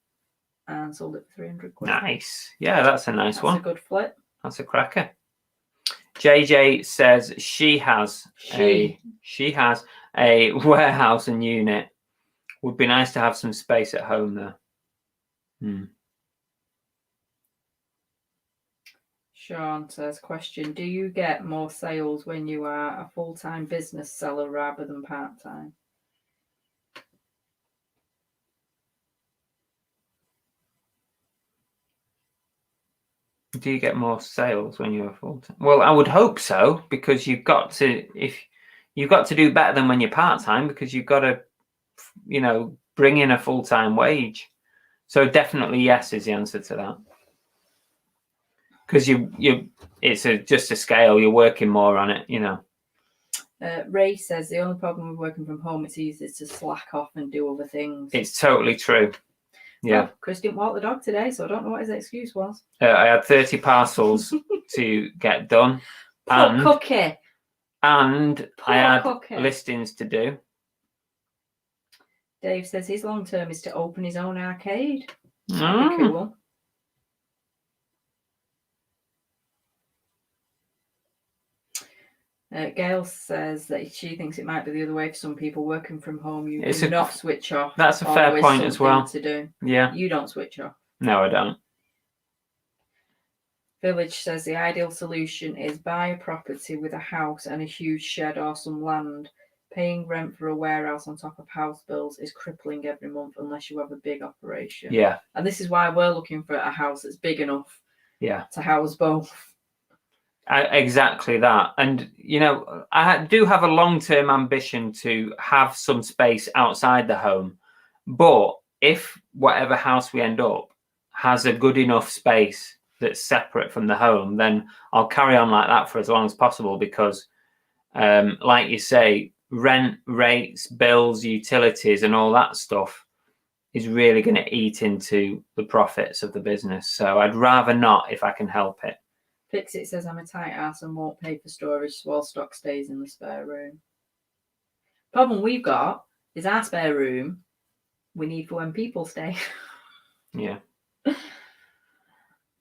and sold it for 300 quid. Nice. Yeah, that's a nice one. That's a good flip. That's a cracker. JJ says she has a warehouse and unit. Would be nice to have some space at home there. Sean says, question, do you get more sales when you are a full-time business seller rather than part-time? Do you get more sales when you're full-time? Well, I would hope so, because you've got to do better than when you're part-time, because you've got to, bring in a full-time wage. So definitely yes is the answer to that. Because it's just a scale. You're working more on it, Ray says the only problem with working from home, it's easy to slack off and do other things. It's totally true. Yeah. Well, Chris didn't walk the dog today, so I don't know what his excuse was. I had 30 parcels to get done. Cookie. And I had listings to do. Dave says his long term is to open his own arcade. That'd be cool. Gail says that she thinks it might be the other way for some people working from home. You do not switch off. That's a fair point as well. To do. Yeah. You don't switch off. No, I don't. Village says the ideal solution is buy a property with a house and a huge shed or some land. Paying rent for a warehouse on top of house bills is crippling every month unless you have a big operation. Yeah. And this is why we're looking for a house that's big enough to house both. Exactly that. And, I do have a long-term ambition to have some space outside the home. But if whatever house we end up has a good enough space that's separate from the home, then I'll carry on like that for as long as possible, because, like you say, rent, rates, bills, utilities, and all that stuff is really going to eat into the profits of the business. So I'd rather not if I can help it. Fixit says I'm a tight ass and won't pay for storage while stock stays in the spare room. Problem we've got is our spare room we need for when people stay. Yeah.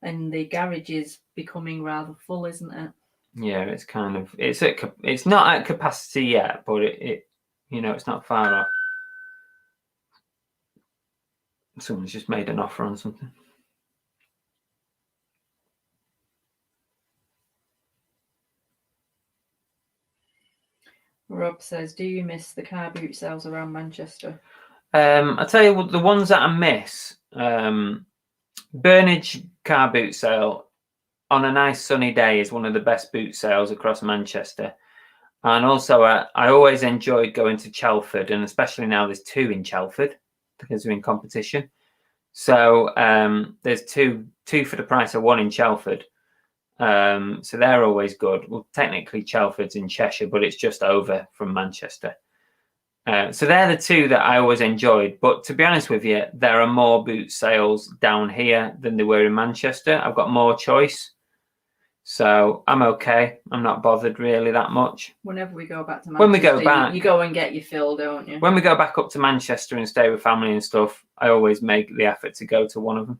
And the garage is becoming rather full, isn't it? Yeah, it's not at capacity yet, but it it's not far off. Someone's just made an offer on something. Rob says, do you miss the car boot sales around Manchester? I tell you what, the ones that I miss, Burnage car boot sale on a nice sunny day is one of the best boot sales across Manchester. And also, I always enjoyed going to Chelford, and especially now there's 2 in Chelford because we're in competition. So there's two for the price of 1 in Chelford. So they're always good. Well, technically Chelford's in Cheshire, but it's just over from Manchester. So they're the 2 that I always enjoyed. But to be honest with you, there are more boot sales down here than there were in Manchester. I've got more choice. So I'm okay. I'm not bothered really that much. Whenever we go back to Manchester, when we go back, you go and get your fill, don't you? When we go back up to Manchester and stay with family and stuff, I always make the effort to go to one of them.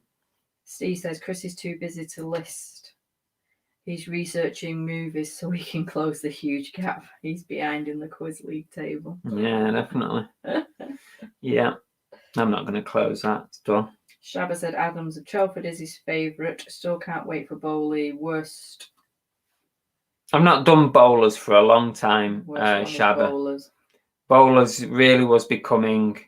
Steve says Chris is too busy to list. He's researching movies so he can close the huge gap he's behind in the quiz league table. Yeah, definitely. Yeah, I'm not going to close that. It's done. Shabba said Adams of Chelford is his favourite. Still can't wait for Bowley. Worst. I've not done bowlers for a long time, Shabba. Bowlers really was becoming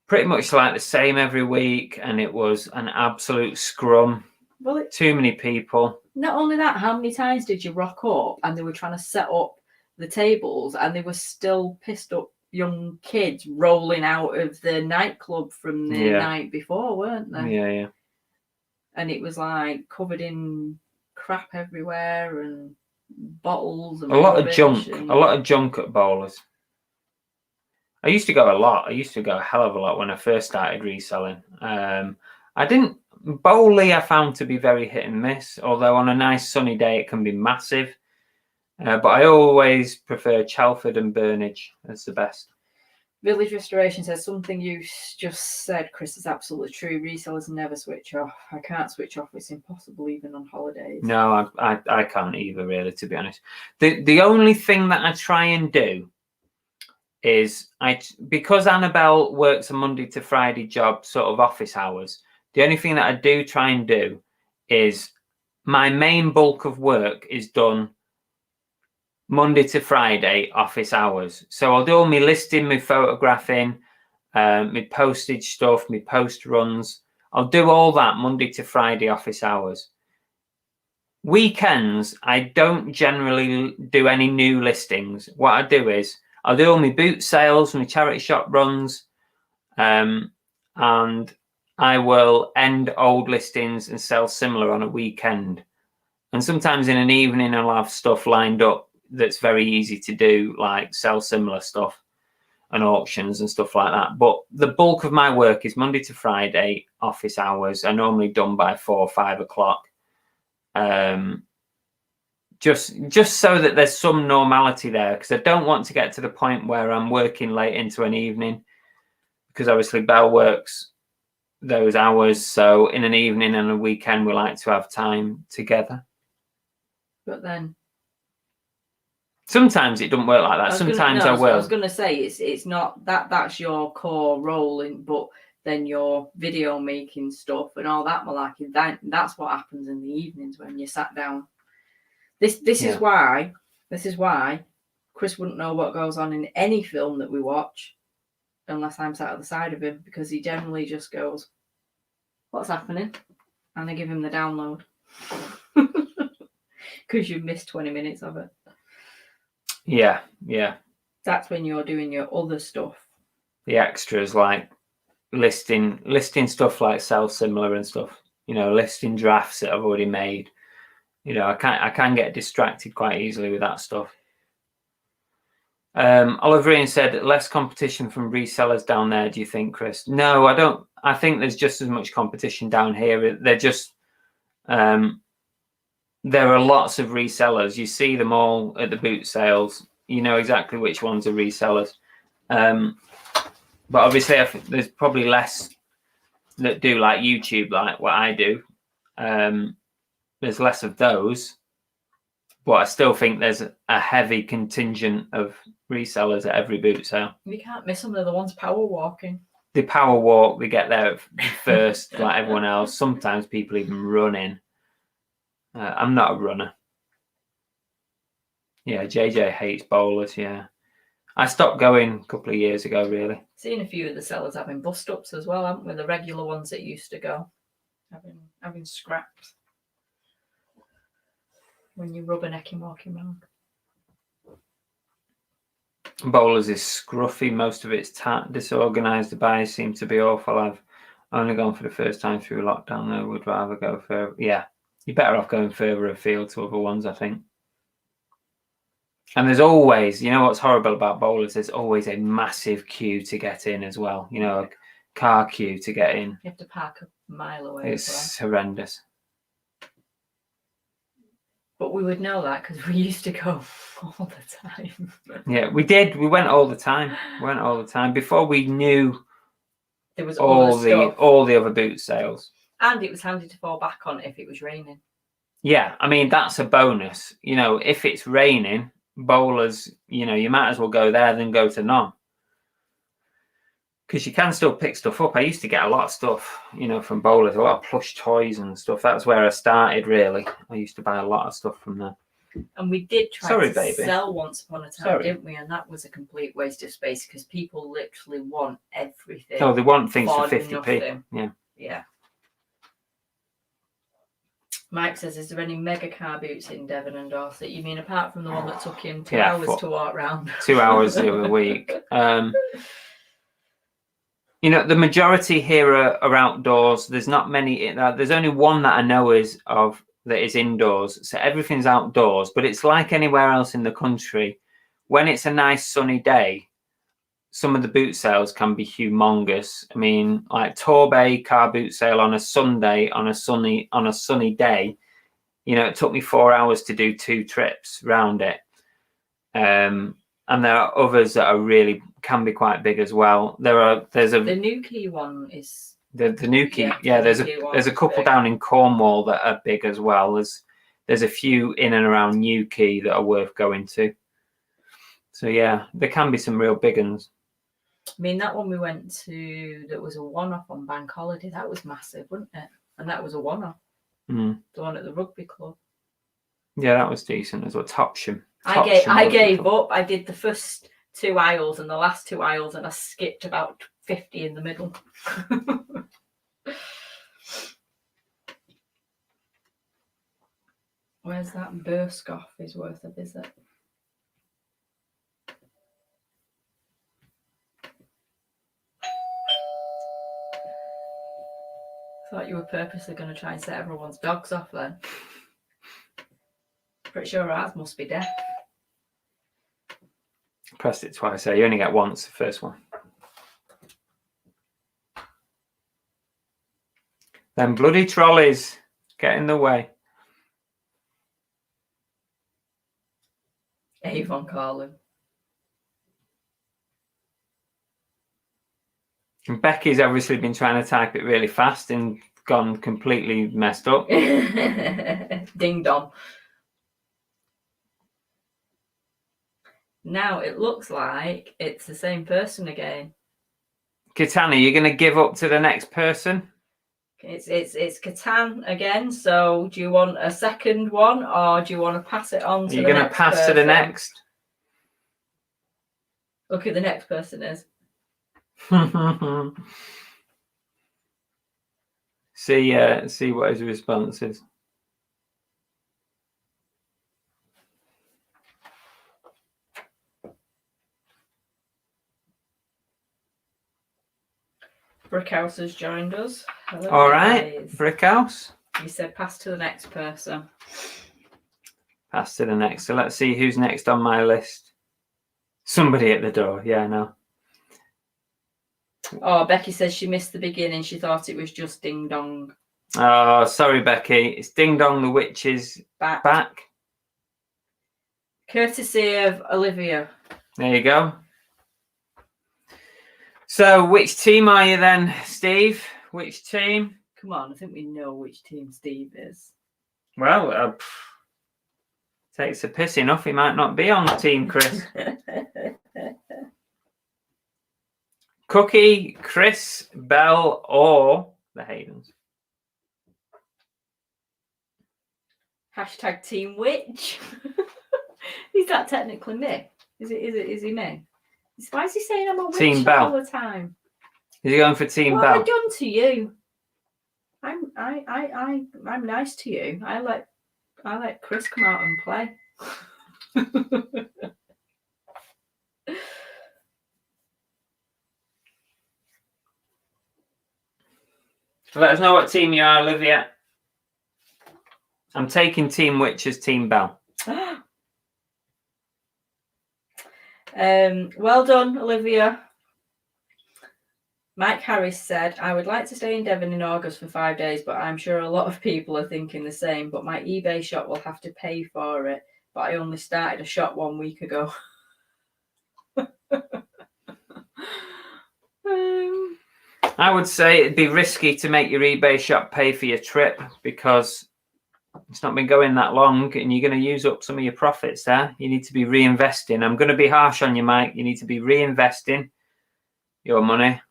pretty much like the same every week, and it was an absolute scrum. Well, too many people. Not only that, how many times did you rock up and they were trying to set up the tables and they were still pissed up young kids rolling out of the nightclub from the night before, weren't they? Yeah. And it was like covered in crap everywhere and bottles and a lot of junk at bowlers. I used to go a lot. I used to go a hell of a lot when I first started reselling. Bowley I found to be very hit and miss, although on a nice sunny day it can be massive. But I always prefer Chelford and Burnage as the best. Village Restoration says something you just said, Chris, is absolutely true. Resellers never switch off. I can't switch off. It's impossible even on holidays. No, I can't either, really, to be honest. The only thing that I try and do is because Annabelle works a Monday to Friday job, sort of office hours. The only thing that I do try and do is my main bulk of work is done Monday to Friday office hours. So I'll do all my listing, my photographing, my postage stuff, my post runs. I'll do all that Monday to Friday office hours. Weekends, I don't generally do any new listings. What I do is I'll do all my boot sales, my charity shop runs, and I will end old listings and sell similar on a weekend. And sometimes in an evening, I'll have stuff lined up that's very easy to do, like sell similar stuff and auctions and stuff like that. But the bulk of my work is Monday to Friday, office hours. Are normally done by 4 or 5 o'clock. Just so that there's some normality there, because I don't want to get to the point where I'm working late into an evening, because obviously Belle works those hours. So in an evening and a weekend, we like to have time together. But then sometimes it doesn't work like that. Sometimes I will. I was going to say it's not that's your core role, but then your video making stuff and all that malarkey. That's what happens in the evenings when you sat down. This is why Chris wouldn't know what goes on in any film that we watch unless I'm sat at the side of him, because he generally just goes, "What's happening?" and I give him the download. Because you missed 20 minutes of it. Yeah. That's when you're doing your other stuff. The extras, like listing stuff like sell similar and stuff. Listing drafts that I've already made. I can get distracted quite easily with that stuff. Oliver Ian said, less competition from resellers down there, do you think, Chris? No, I don't. I think there's just as much competition down here. They're just there are lots of resellers. You see them all at the boot sales. You know exactly which ones are resellers. But obviously, I think there's probably less that do like YouTube, like what I do. There's less of those. But I still think there's a heavy contingent of resellers at every boot sale. You can't miss them. They're the ones power walking. They power walk. They get there first, like everyone else. Sometimes people even run in. I'm not a runner. Yeah, JJ hates bowlers. Yeah, I stopped going a couple of years ago, really. Seen a few of the sellers having bust ups as well, haven't we? The regular ones that used to go having scraps when you're rubbernecking walking around. Bowlers is scruffy. Most of it's disorganised. The buyers seem to be awful. I've only gone for the first time through lockdown. I would rather go further. Yeah, you're better off going further afield to other ones, I think. And there's always, you know what's horrible about bowlers? There's always a massive queue to get in as well. You know, a car queue to get in. You have to park a mile away. It's horrendous. But we would know that because we used to go all the time. Yeah, we did. We went all the time. Before we knew there was all the other boot sales. And it was handy to fall back on if it was raining. Yeah, I mean, that's a bonus. You know, if it's raining, bowlers, you know, you might as well go there than go to none. Because you can still pick stuff up. I used to get a lot of stuff, you know, from bowlers, a lot of plush toys and stuff. That's where I started, really. I used to buy a lot of stuff from there. And we did try to sell once upon a time, didn't we? And that was a complete waste of space because people literally want everything. Oh, they want things for 50p. Nothing. Yeah. Yeah. Mike says, is there any mega car boots in Devon and Dorset? You mean apart from the one that took him 2 hours to walk round? 2 hours the other week. You know, the majority here are outdoors. There's not many. There's only one that I know that is indoors. So everything's outdoors. But it's like anywhere else in the country. When it's a nice sunny day, some of the boot sales can be humongous. I mean, like Torbay car boot sale on a Sunday on a sunny day. You know, it took me 4 hours to do 2 trips round it. And there are others that can be quite big as well. The Newquay one is the Newquay. Yeah, there's a couple big down in Cornwall that are big as well. There's a few in and around Newquay that are worth going to. So yeah, there can be some real big ones. I mean, that one we went to that was a one-off on Bank Holiday. That was massive, wasn't it? And that was a one-off. The one at the rugby club. Yeah, that was decent as well. Topsham. I gave up. I did the first 2 aisles and the last 2 aisles, and I skipped about 50 in the middle. Where's that Burskoff is worth a visit? Thought you were purposely going to try and set everyone's dogs off then. Pretty sure ours must be deaf. Pressed it twice. You only get once, the first one. Them bloody trolleys get in the way. Avon Carlin. And Becky's obviously been trying to type it really fast and gone completely messed up. Ding dong. Now it looks like it's the same person again. Katana, you're going to give up to the next person? It's Catan again. So do you want a second one or do you want to pass it on to the next person? You're going to pass to the next? Look who the next person is. See what his response is. Brickhouse has joined us. Hello, all right, guys. Brickhouse. You said pass to the next person. Pass to the next. So let's see who's next on my list. Somebody at the door. Yeah, no. Oh, Becky says she missed the beginning. She thought it was just Ding Dong. Oh, sorry, Becky. It's Ding Dong, the witch is back. Courtesy of Olivia. There you go. So, which team are you then, Steve? Which team? Come on, I think we know which team Steve is. Well, takes a piss enough. He might not be on Team Chris. Cookie, Chris, Bell, or the Haydens. Hashtag Team Witch. Is that technically me? Is he me? Why is he saying I'm a witch Team Bell. all the time? Is he going for Team What Bell? have I done to you? I'm nice to you. I let Chris come out and play. Let us know what team you are, Olivia. I'm taking Team Witch as Team Bell. Well done, Olivia. Mike Harris said, I would like to stay in Devon in August for 5 days, but I'm sure a lot of people are thinking the same. But my eBay shop will have to pay for it. But I only started a shop 1 week ago. I would say it'd be risky to make your eBay shop pay for your trip because it's not been going that long and you're going to use up some of your profits there. You need to be reinvesting. I'm going to be harsh on you, Mike. You need to be reinvesting your money.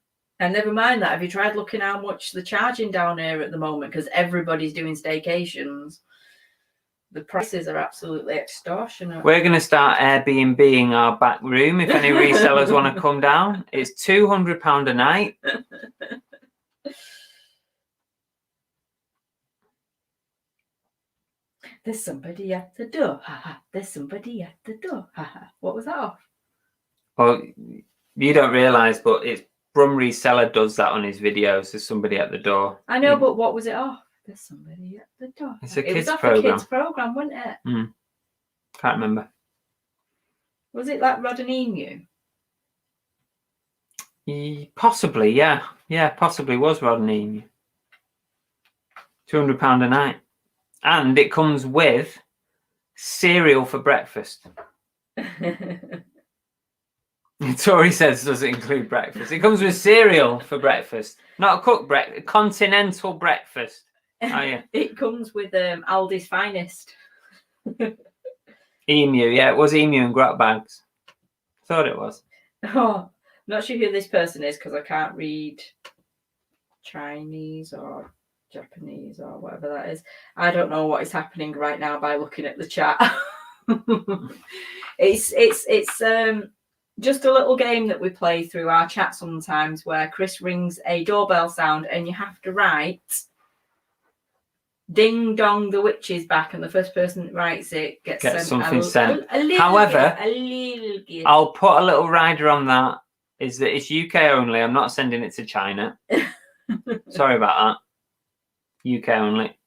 And never mind that. Have you tried looking how much they're charging down here at the moment? Because everybody's doing staycations. The prices are absolutely extortionate. We're going to start Airbnb-ing our back room if any resellers want to come down. It's £200 a night. There's somebody at the door. There's somebody at the door. What was that off? Well, you don't realise, but it's Brum Reseller does that on his videos. There's somebody at the door. I know, but what was it off? There's somebody at the door. It's a It was kids off program. a kids program, wasn't it? Can't remember. Was it like Rod and Emu? Possibly, yeah. Yeah, possibly was Rod and Emu. £200 a night. And it comes with cereal for breakfast. Tori says does it include breakfast. It comes with cereal for breakfast. Not a cooked breakfast, continental breakfast. Oh, yeah. It comes with Aldi's finest. Emu, yeah, it was Emu and grot bags. Thought it was. Oh, not sure who this person is because I can't read Chinese or Japanese or whatever that is. I don't know what is happening right now by looking at the chat. It's just a little game that we play through our chat sometimes where Chris rings a doorbell sound and you have to write ding dong the witch is back, and the first person that writes it gets something sent. However, I'll put a little rider on that, is that it's UK only. I'm not sending it to China. Sorry about that. UK only.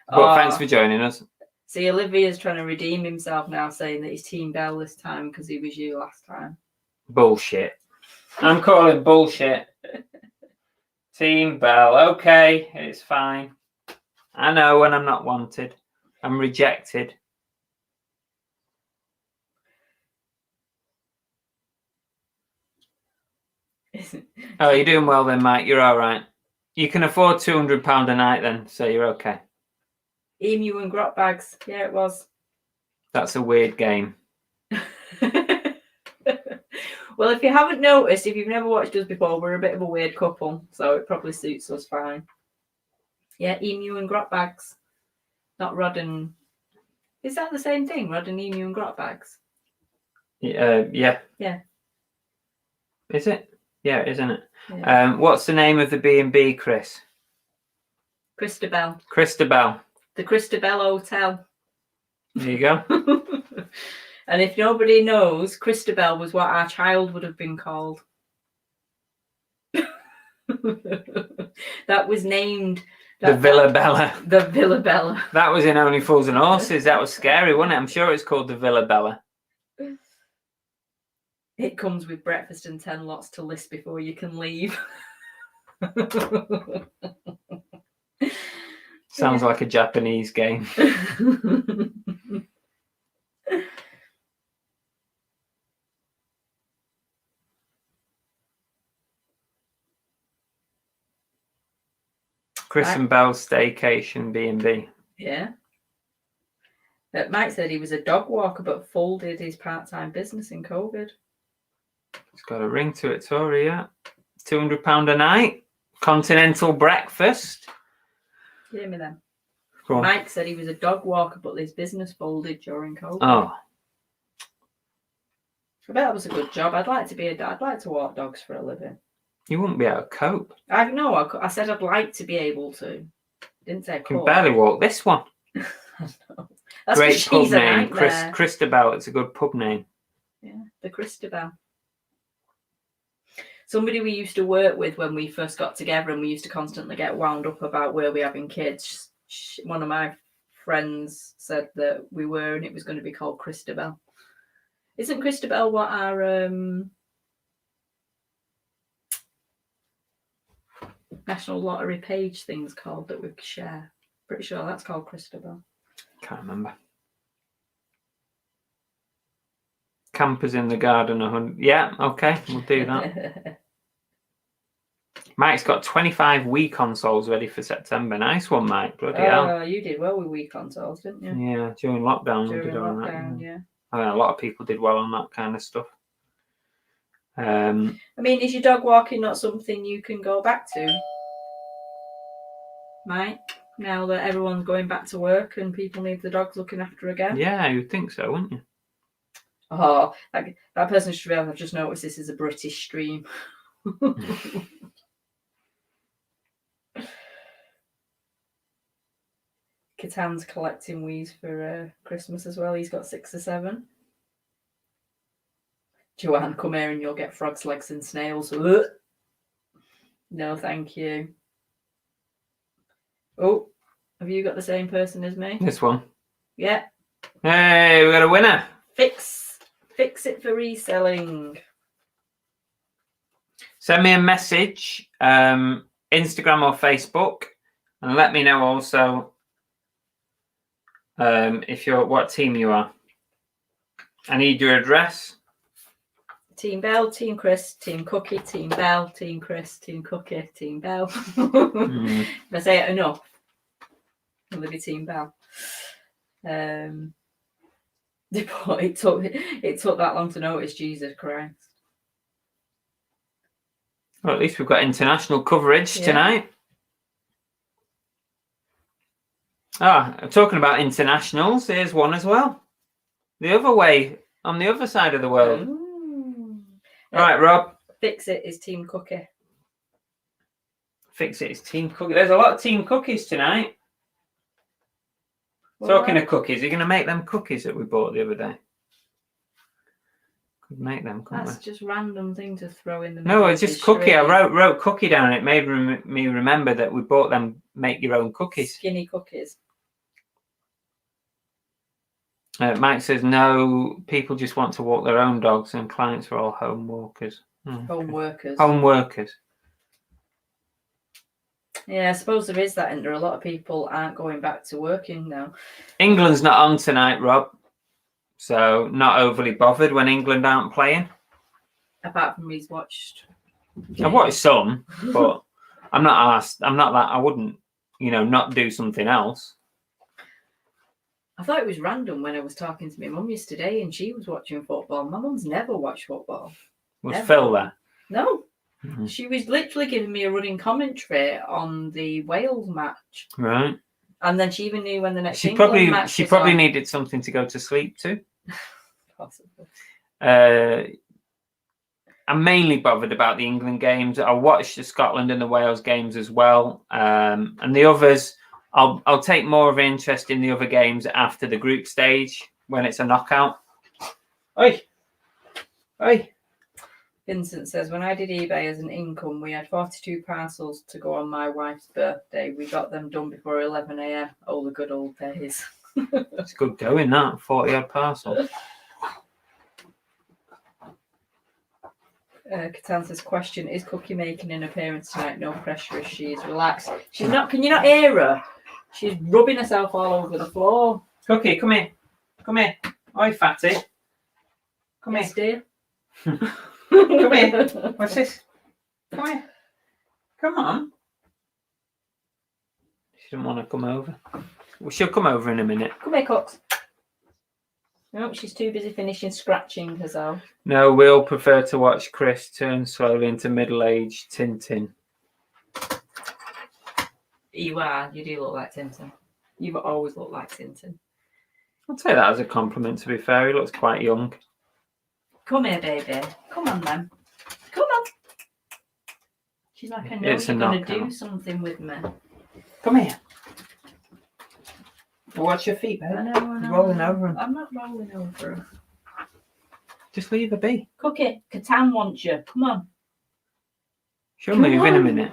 But thanks for joining us. See, Olivia's trying to redeem himself now, saying that he's Team Bell this time because he was you last time. Bullshit. I'm calling bullshit. Team Bell. Okay, it's fine. I know when I'm not wanted. I'm rejected. Oh, you're doing well then, Mike. You're all right. You can afford £200 a night then, so you're okay. Emu and grot bags. Yeah, it was. That's a weird game. Well, if you haven't noticed, if you've never watched us before, we're a bit of a weird couple, so it probably suits us fine. Yeah, emu and grot bags. Not rod and... Is that the same thing? Rod and emu and grot bags? Yeah. Yeah. Is it? Yeah, isn't it? Yeah. What's the name of the B&B, Chris? Christabel. Christabel. The Christabel Hotel. There you go. And if nobody knows, Christabel was what our child would have been called. That was named... The Villa Bella. The Villa Bella. That was in Only Fools and Horses. That was scary, wasn't it? I'm sure it's called the Villa Bella. It comes with breakfast and 10 lots to list before you can leave. Sounds like a Japanese game. Chris and Bell's staycation B&B. Yeah. Mike said he was a dog walker but folded his part-time business in COVID. It's got a ring to it, Tori, yeah. £200 a night. Continental breakfast. Hear me then. Cool. Mike said he was a dog walker but his business folded during COVID. Oh. I bet that was a good job. I'd like to be a dad. I'd like to walk dogs for a living. You wouldn't be able to cope. I said I'd like to be able to. Didn't say I You can could. barely walk this one. I know. That's Great pub she's a name, nightmare. Christabel. It's a good pub name. Yeah, the Christabel. Somebody we used to work with when we first got together, and we used to constantly get wound up about were we having kids. One of my friends said that we were, and it was going to be called Christabel. Isn't Christabel what our National Lottery page thing's called that we share? Pretty sure that's called Christabel. Can't remember. Campers in the garden. 100. Yeah, okay, we'll do that. Mike's got 25 Wii consoles ready for September. Nice one, Mike. Bloody hell. You did well with Wii consoles, didn't you? Yeah, during lockdown. During we did all lockdown, that. yeah. I mean, a lot of people did well on that kind of stuff. I mean, is your dog walking not something you can go back to, Mike? Now that everyone's going back to work and people need the dogs looking after again? Yeah, you'd think so, wouldn't you? Oh, that person should be able to just notice this is a British stream. Catan's collecting Wii's for Christmas as well. He's got 6 or 7. Joanne, come here and you'll get frogs' legs and snails. No, thank you. Oh, have you got the same person as me? This one. Yeah. Hey, we got a winner. Fix it for reselling. Send me a message, Instagram or Facebook, and let me know also if you're what team you are. I need your address. Team Bell, Team Chris, Team Cookie, Team Bell, Team Chris, Team Cookie, Team Bell. If I say it enough, it'll be Team Bell. It took that long to notice. Jesus Christ. Well, at least we've got international coverage tonight. Talking about internationals, here's one as well. The other way, on the other side of the world. All right, Rob. Fix It is Team Cookie. Fix It is Team Cookie. There's a lot of Team Cookies tonight. Talking of cookies, you're going to make them cookies that we bought the other day. Could make them, couldn't we? That's just random thing to throw in the No, it's just cookie. I wrote cookie down. It made me remember that we bought them make your own cookies. Skinny cookies. Mike says, no, people just want to walk their own dogs and clients are all home workers. Home workers. Home workers. Yeah, I suppose there is that, and there are a lot of people aren't going back to working now. England's not on tonight, Rob. So not overly bothered when England aren't playing. Apart from he's watched. I've watched some, but I'm not asked. I'm not that. I wouldn't, not do something else. I thought it was random when I was talking to my mum yesterday and she was watching football. My mum's never watched football. Was Phil there? No. Mm-hmm. She was literally giving me a running commentary on the Wales match. Right. And then she even knew when the next She probably needed something to go to sleep to. Possibly. I'm mainly bothered about the England games. I watched the Scotland and the Wales games as well. And the others, I'll take more of an interest in the other games after the group stage when it's a knockout. Oi. Vincent says, when I did eBay as an income, we had 42 parcels to go on my wife's birthday. We got them done before 11 a.m. Oh, the good old days. It's good going, that. 40 odd parcels. Catan says, question, is Cookie making an appearance tonight? No pressure if she is relaxed. She's not, can you not hear her? She's rubbing herself all over the floor. Cookie, come here. Come here. Oi, fatty. Come yes, here. Dear. Come here. What's this? Come here. Come on. She doesn't want to come over. Well, she'll come over in a minute. Come here, Cooks. No, she's too busy finishing scratching herself. No, we all prefer to watch Chris turn slowly into middle-aged Tintin. You are. You do look like Tintin. You've always looked like Tintin. I'll take that as a compliment, to be fair. He looks quite young. Come here, baby. Come on, then. Come on. She's like, I know It's a you're going to knockout. do something with me. Come here. Watch your feet, babe. I know. You're rolling over them. I'm not rolling over her. Just leave her be. Cookie, Catan wants you. Come on. She'll Come move in a on. minute.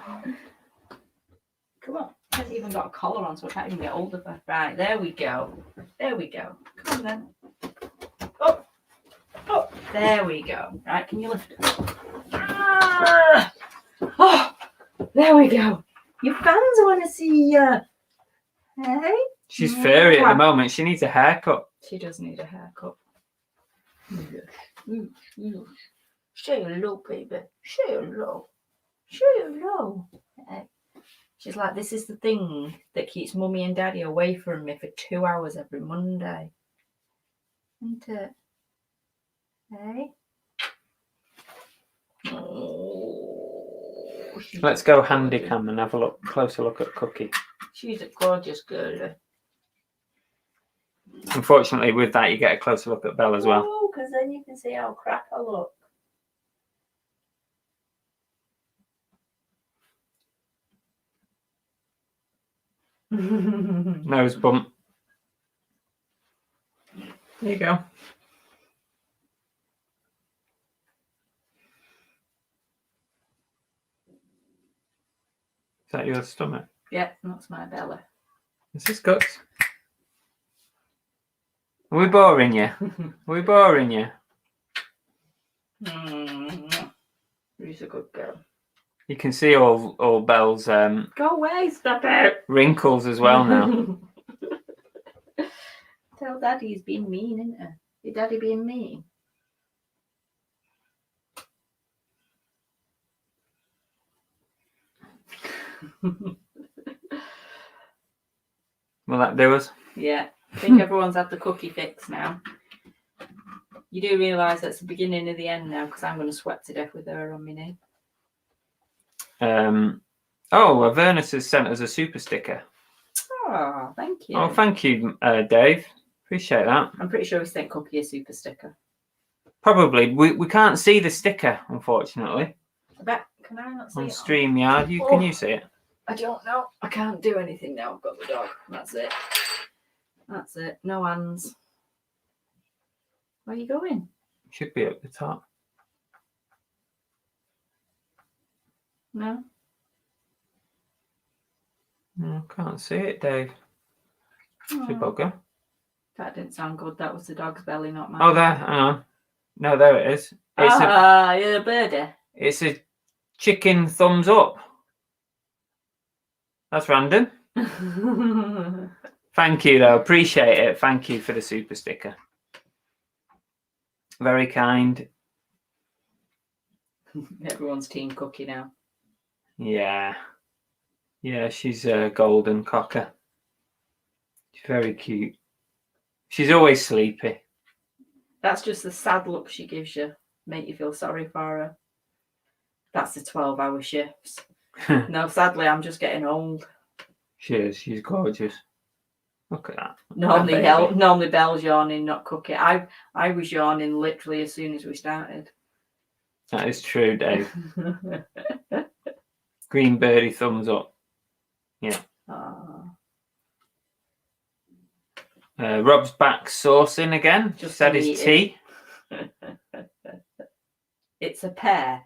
Come on. She hasn't even got a collar on, so I can't even get hold of her. Right, there we go. There we go. Come on, then. Oh. Oh, there we go. Right, can you lift it? Ah! Oh, there we go. Your fans want to see you. Hey? She's furry at the moment. She needs a haircut. She does need a haircut. Say hello, baby. Say hello. Say hello. Hey. She's like, this is the thing that keeps mummy and daddy away from me for 2 hours every Monday. Isn't it? Hey? Oh, Let's go handy cam and have a closer look at Cookie. She's a gorgeous girl. Unfortunately, with that, you get a closer look at Belle as well. Oh, because then you can see how crap I look. Nose bump. There you go. Is that your stomach? Yeah, that's my belly. This is guts. Are we boring you? Are we boring you? She's a good girl. You can see all Belle's Go away, stop it. wrinkles as well now. Tell Daddy he's being mean, isn't it? Your daddy being mean. Will that do us? Yeah, I think everyone's had the cookie fix now. You do realise that's the beginning of the end now, because I'm going to sweat to death with her on my knee. Avernus has sent us a super sticker. Oh, thank you. Oh, thank you, Dave. Appreciate that. I'm pretty sure we sent Cookie a super sticker. Probably. We can't see the sticker, unfortunately. I bet. Can I not see On it? StreamYard. Can you see it? I don't know. I can't do anything now. I've got the dog. That's it. That's it. No hands. Where are you going? Should be at the top. No. No, can't see it, Dave. It's a bugger. That didn't sound good. That was the dog's belly, not mine. Oh, there. Hang on. No, there it is. You're a birdie. It's a chicken thumbs up. That's random. Thank you, though. Appreciate it. Thank you for the super sticker. Very kind. Everyone's team Cookie now. Yeah. Yeah, she's a golden cocker. She's very cute. She's always sleepy. That's just the sad look she gives you. Make you feel sorry for her. That's the 12-hour shifts. No, sadly, I'm just getting old. She is. She's gorgeous. Look at that. Normally Belle's yawning, not Cookie. I was yawning literally as soon as we started. That is true, Dave. Green birdie thumbs up. Yeah. Rob's back sourcing again. Just said his tea. It's a pair.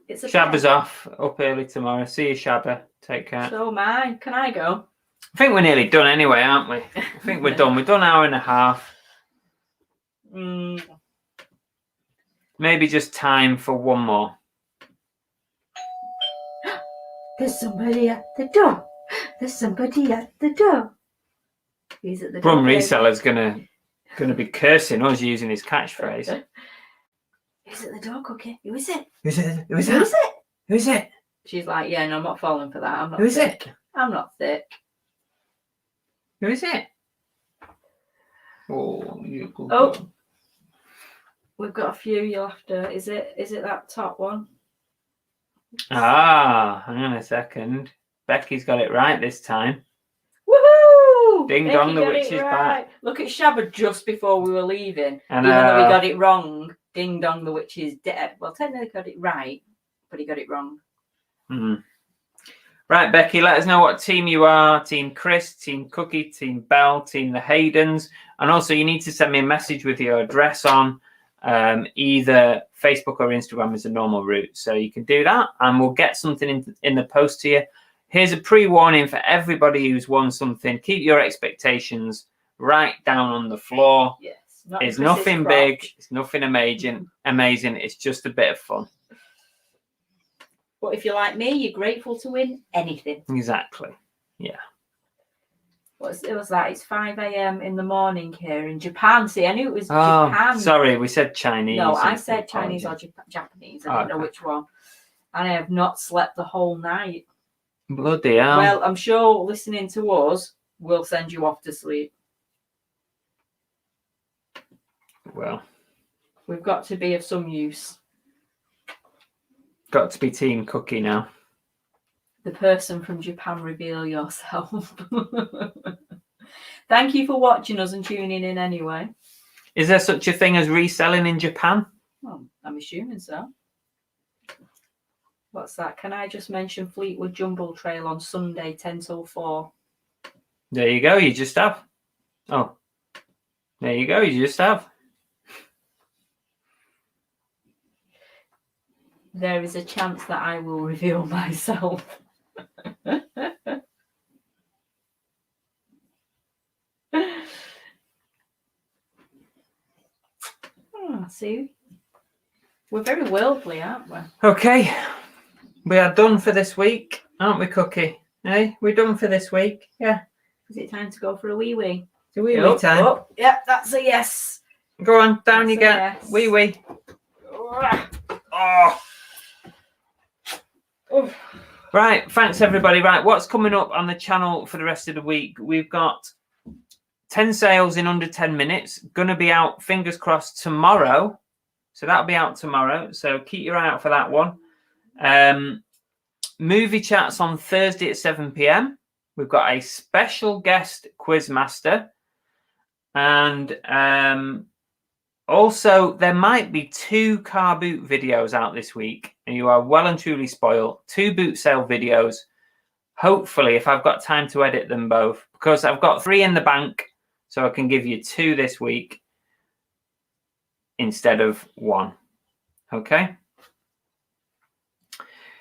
It's a Shabba's pair. off. Up early tomorrow. See you, Shabba. Take care. So mine. Can I go? I think we're nearly done anyway, aren't we? I think we're done. We've done an hour and a half. Maybe just time for one more. There's somebody at the door. There's somebody at the door. He's at the Brum door. Reseller's gonna be cursing us using his catchphrase. Who's at the door, Cookie? Who is it? Who's it? Who is it? Who is it? She's like, yeah, no, I'm not falling for that. I'm not Who is thick. it? I'm not thick. Who is it? Oh, you good Oh. girl. We've got a few. You'll have to. Is it that top one? Ah, hang on a second. Becky's got it right this time. Woohoo! Ding Becky dong, the got witch it is right. back. Look at Shabba just before we were leaving. I Even though we know. got it wrong. Ding dong, the witch is dead. Well, technically got it right, but he got it wrong. Right, Becky, let us know what team you are. Team Chris, Team Cookie, Team Belle, Team the Haydens. And also you need to send me a message with your address on. Either Facebook or Instagram is a normal route. So you can do that and we'll get something in the post to you. Here's a pre-warning for everybody who's won something. Keep your expectations right down on the floor. Yes. It's nothing big. It's nothing amazing. It's just a bit of fun. But if you're like me, you're grateful to win anything. Exactly. Yeah. It was like it's 5 a.m. in the morning here in Japan. See, I knew it was Japan. Sorry, we said Chinese. No, I said Chinese or Japanese. I didn't know which one. And I have not slept the whole night. Bloody hell. Well, I'm sure listening to us will send you off to sleep. Well, we've got to be of some use. Got to be Team Cookie now. The person from Japan, reveal yourself. Thank you for watching us and tuning in anyway. Is there such a thing as reselling in Japan? Well, I'm assuming so. What's that? Can I just mention Fleetwood Jumble Trail on Sunday, 10 till 4? There you go. You just have. Oh, there you go. You just have. There is a chance that I will reveal myself. See, we're very worldly, aren't we? Okay, we are done for this week, aren't we, Cookie? Hey, we're done for this week. Yeah. Is it time to go for a wee wee? It's a wee wee time. Oh, yeah, that's a yes. Go on, down That's you get. Yes. Wee wee. Oh. Right, thanks everybody. Right, what's coming up on the channel for the rest of the week? We've got 10 sales in under 10 minutes. Going to be out, fingers crossed, tomorrow. So that'll be out tomorrow. So keep your eye out for that one. Movie chats on Thursday at 7 p.m. We've got a special guest quiz master. And also, there might be 2 car boot videos out this week. And you are well and truly spoiled. 2 boot sale videos. Hopefully, if I've got time to edit them both. Because I've got 3 in the bank. So I can give you 2 this week instead of 1. Okay?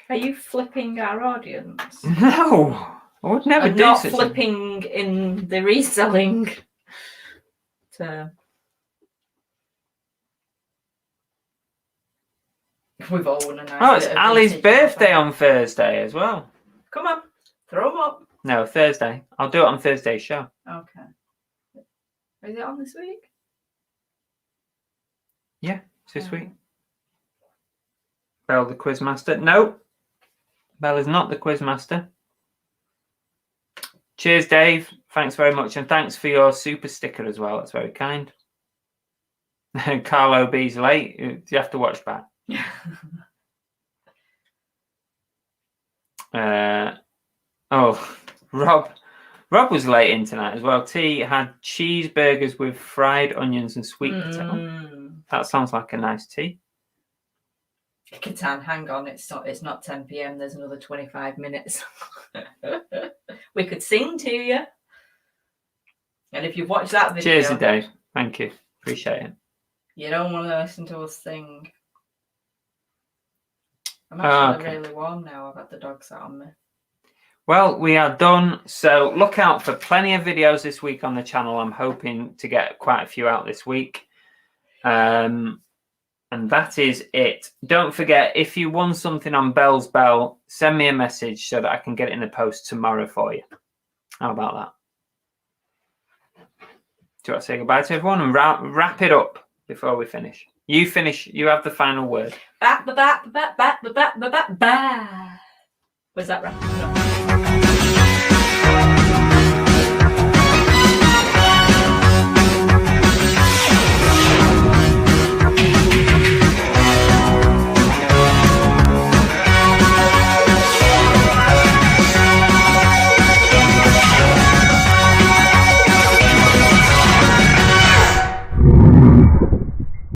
Are you flipping our audience? No, I would never do not such flipping in the reselling term. We've all won a nice it's Ali's birthday on Thursday as well. Come on, throw them up. No, Thursday. I'll do it on Thursday's show. Okay. Is it on this week? Yeah, it's this week. Belle the quiz master. No, Belle is not the quiz master. Cheers, Dave. Thanks very much. And thanks for your super sticker as well. That's very kind. Carlo B's late. You have to watch back. Rob was late in tonight as well. T had cheeseburgers with fried onions and sweet potato. That sounds like a nice tea. Catan, hang on, it's not 10 p.m. There's another 25 minutes. We could sing to you. And if you've watched that video... Cheers, Dave. Thank you. Appreciate it. You don't want to listen to us sing. I'm actually really warm now. I've had the dog sat on me. Well, we are done. So look out for plenty of videos this week on the channel. I'm hoping to get quite a few out this week. And that is it. Don't forget, if you won something on Belle's Bell, send me a message so that I can get it in the post tomorrow for you. How about that? Do you want to say goodbye to everyone and wrap it up before we finish? You finish. You have the final word. Was that right? No.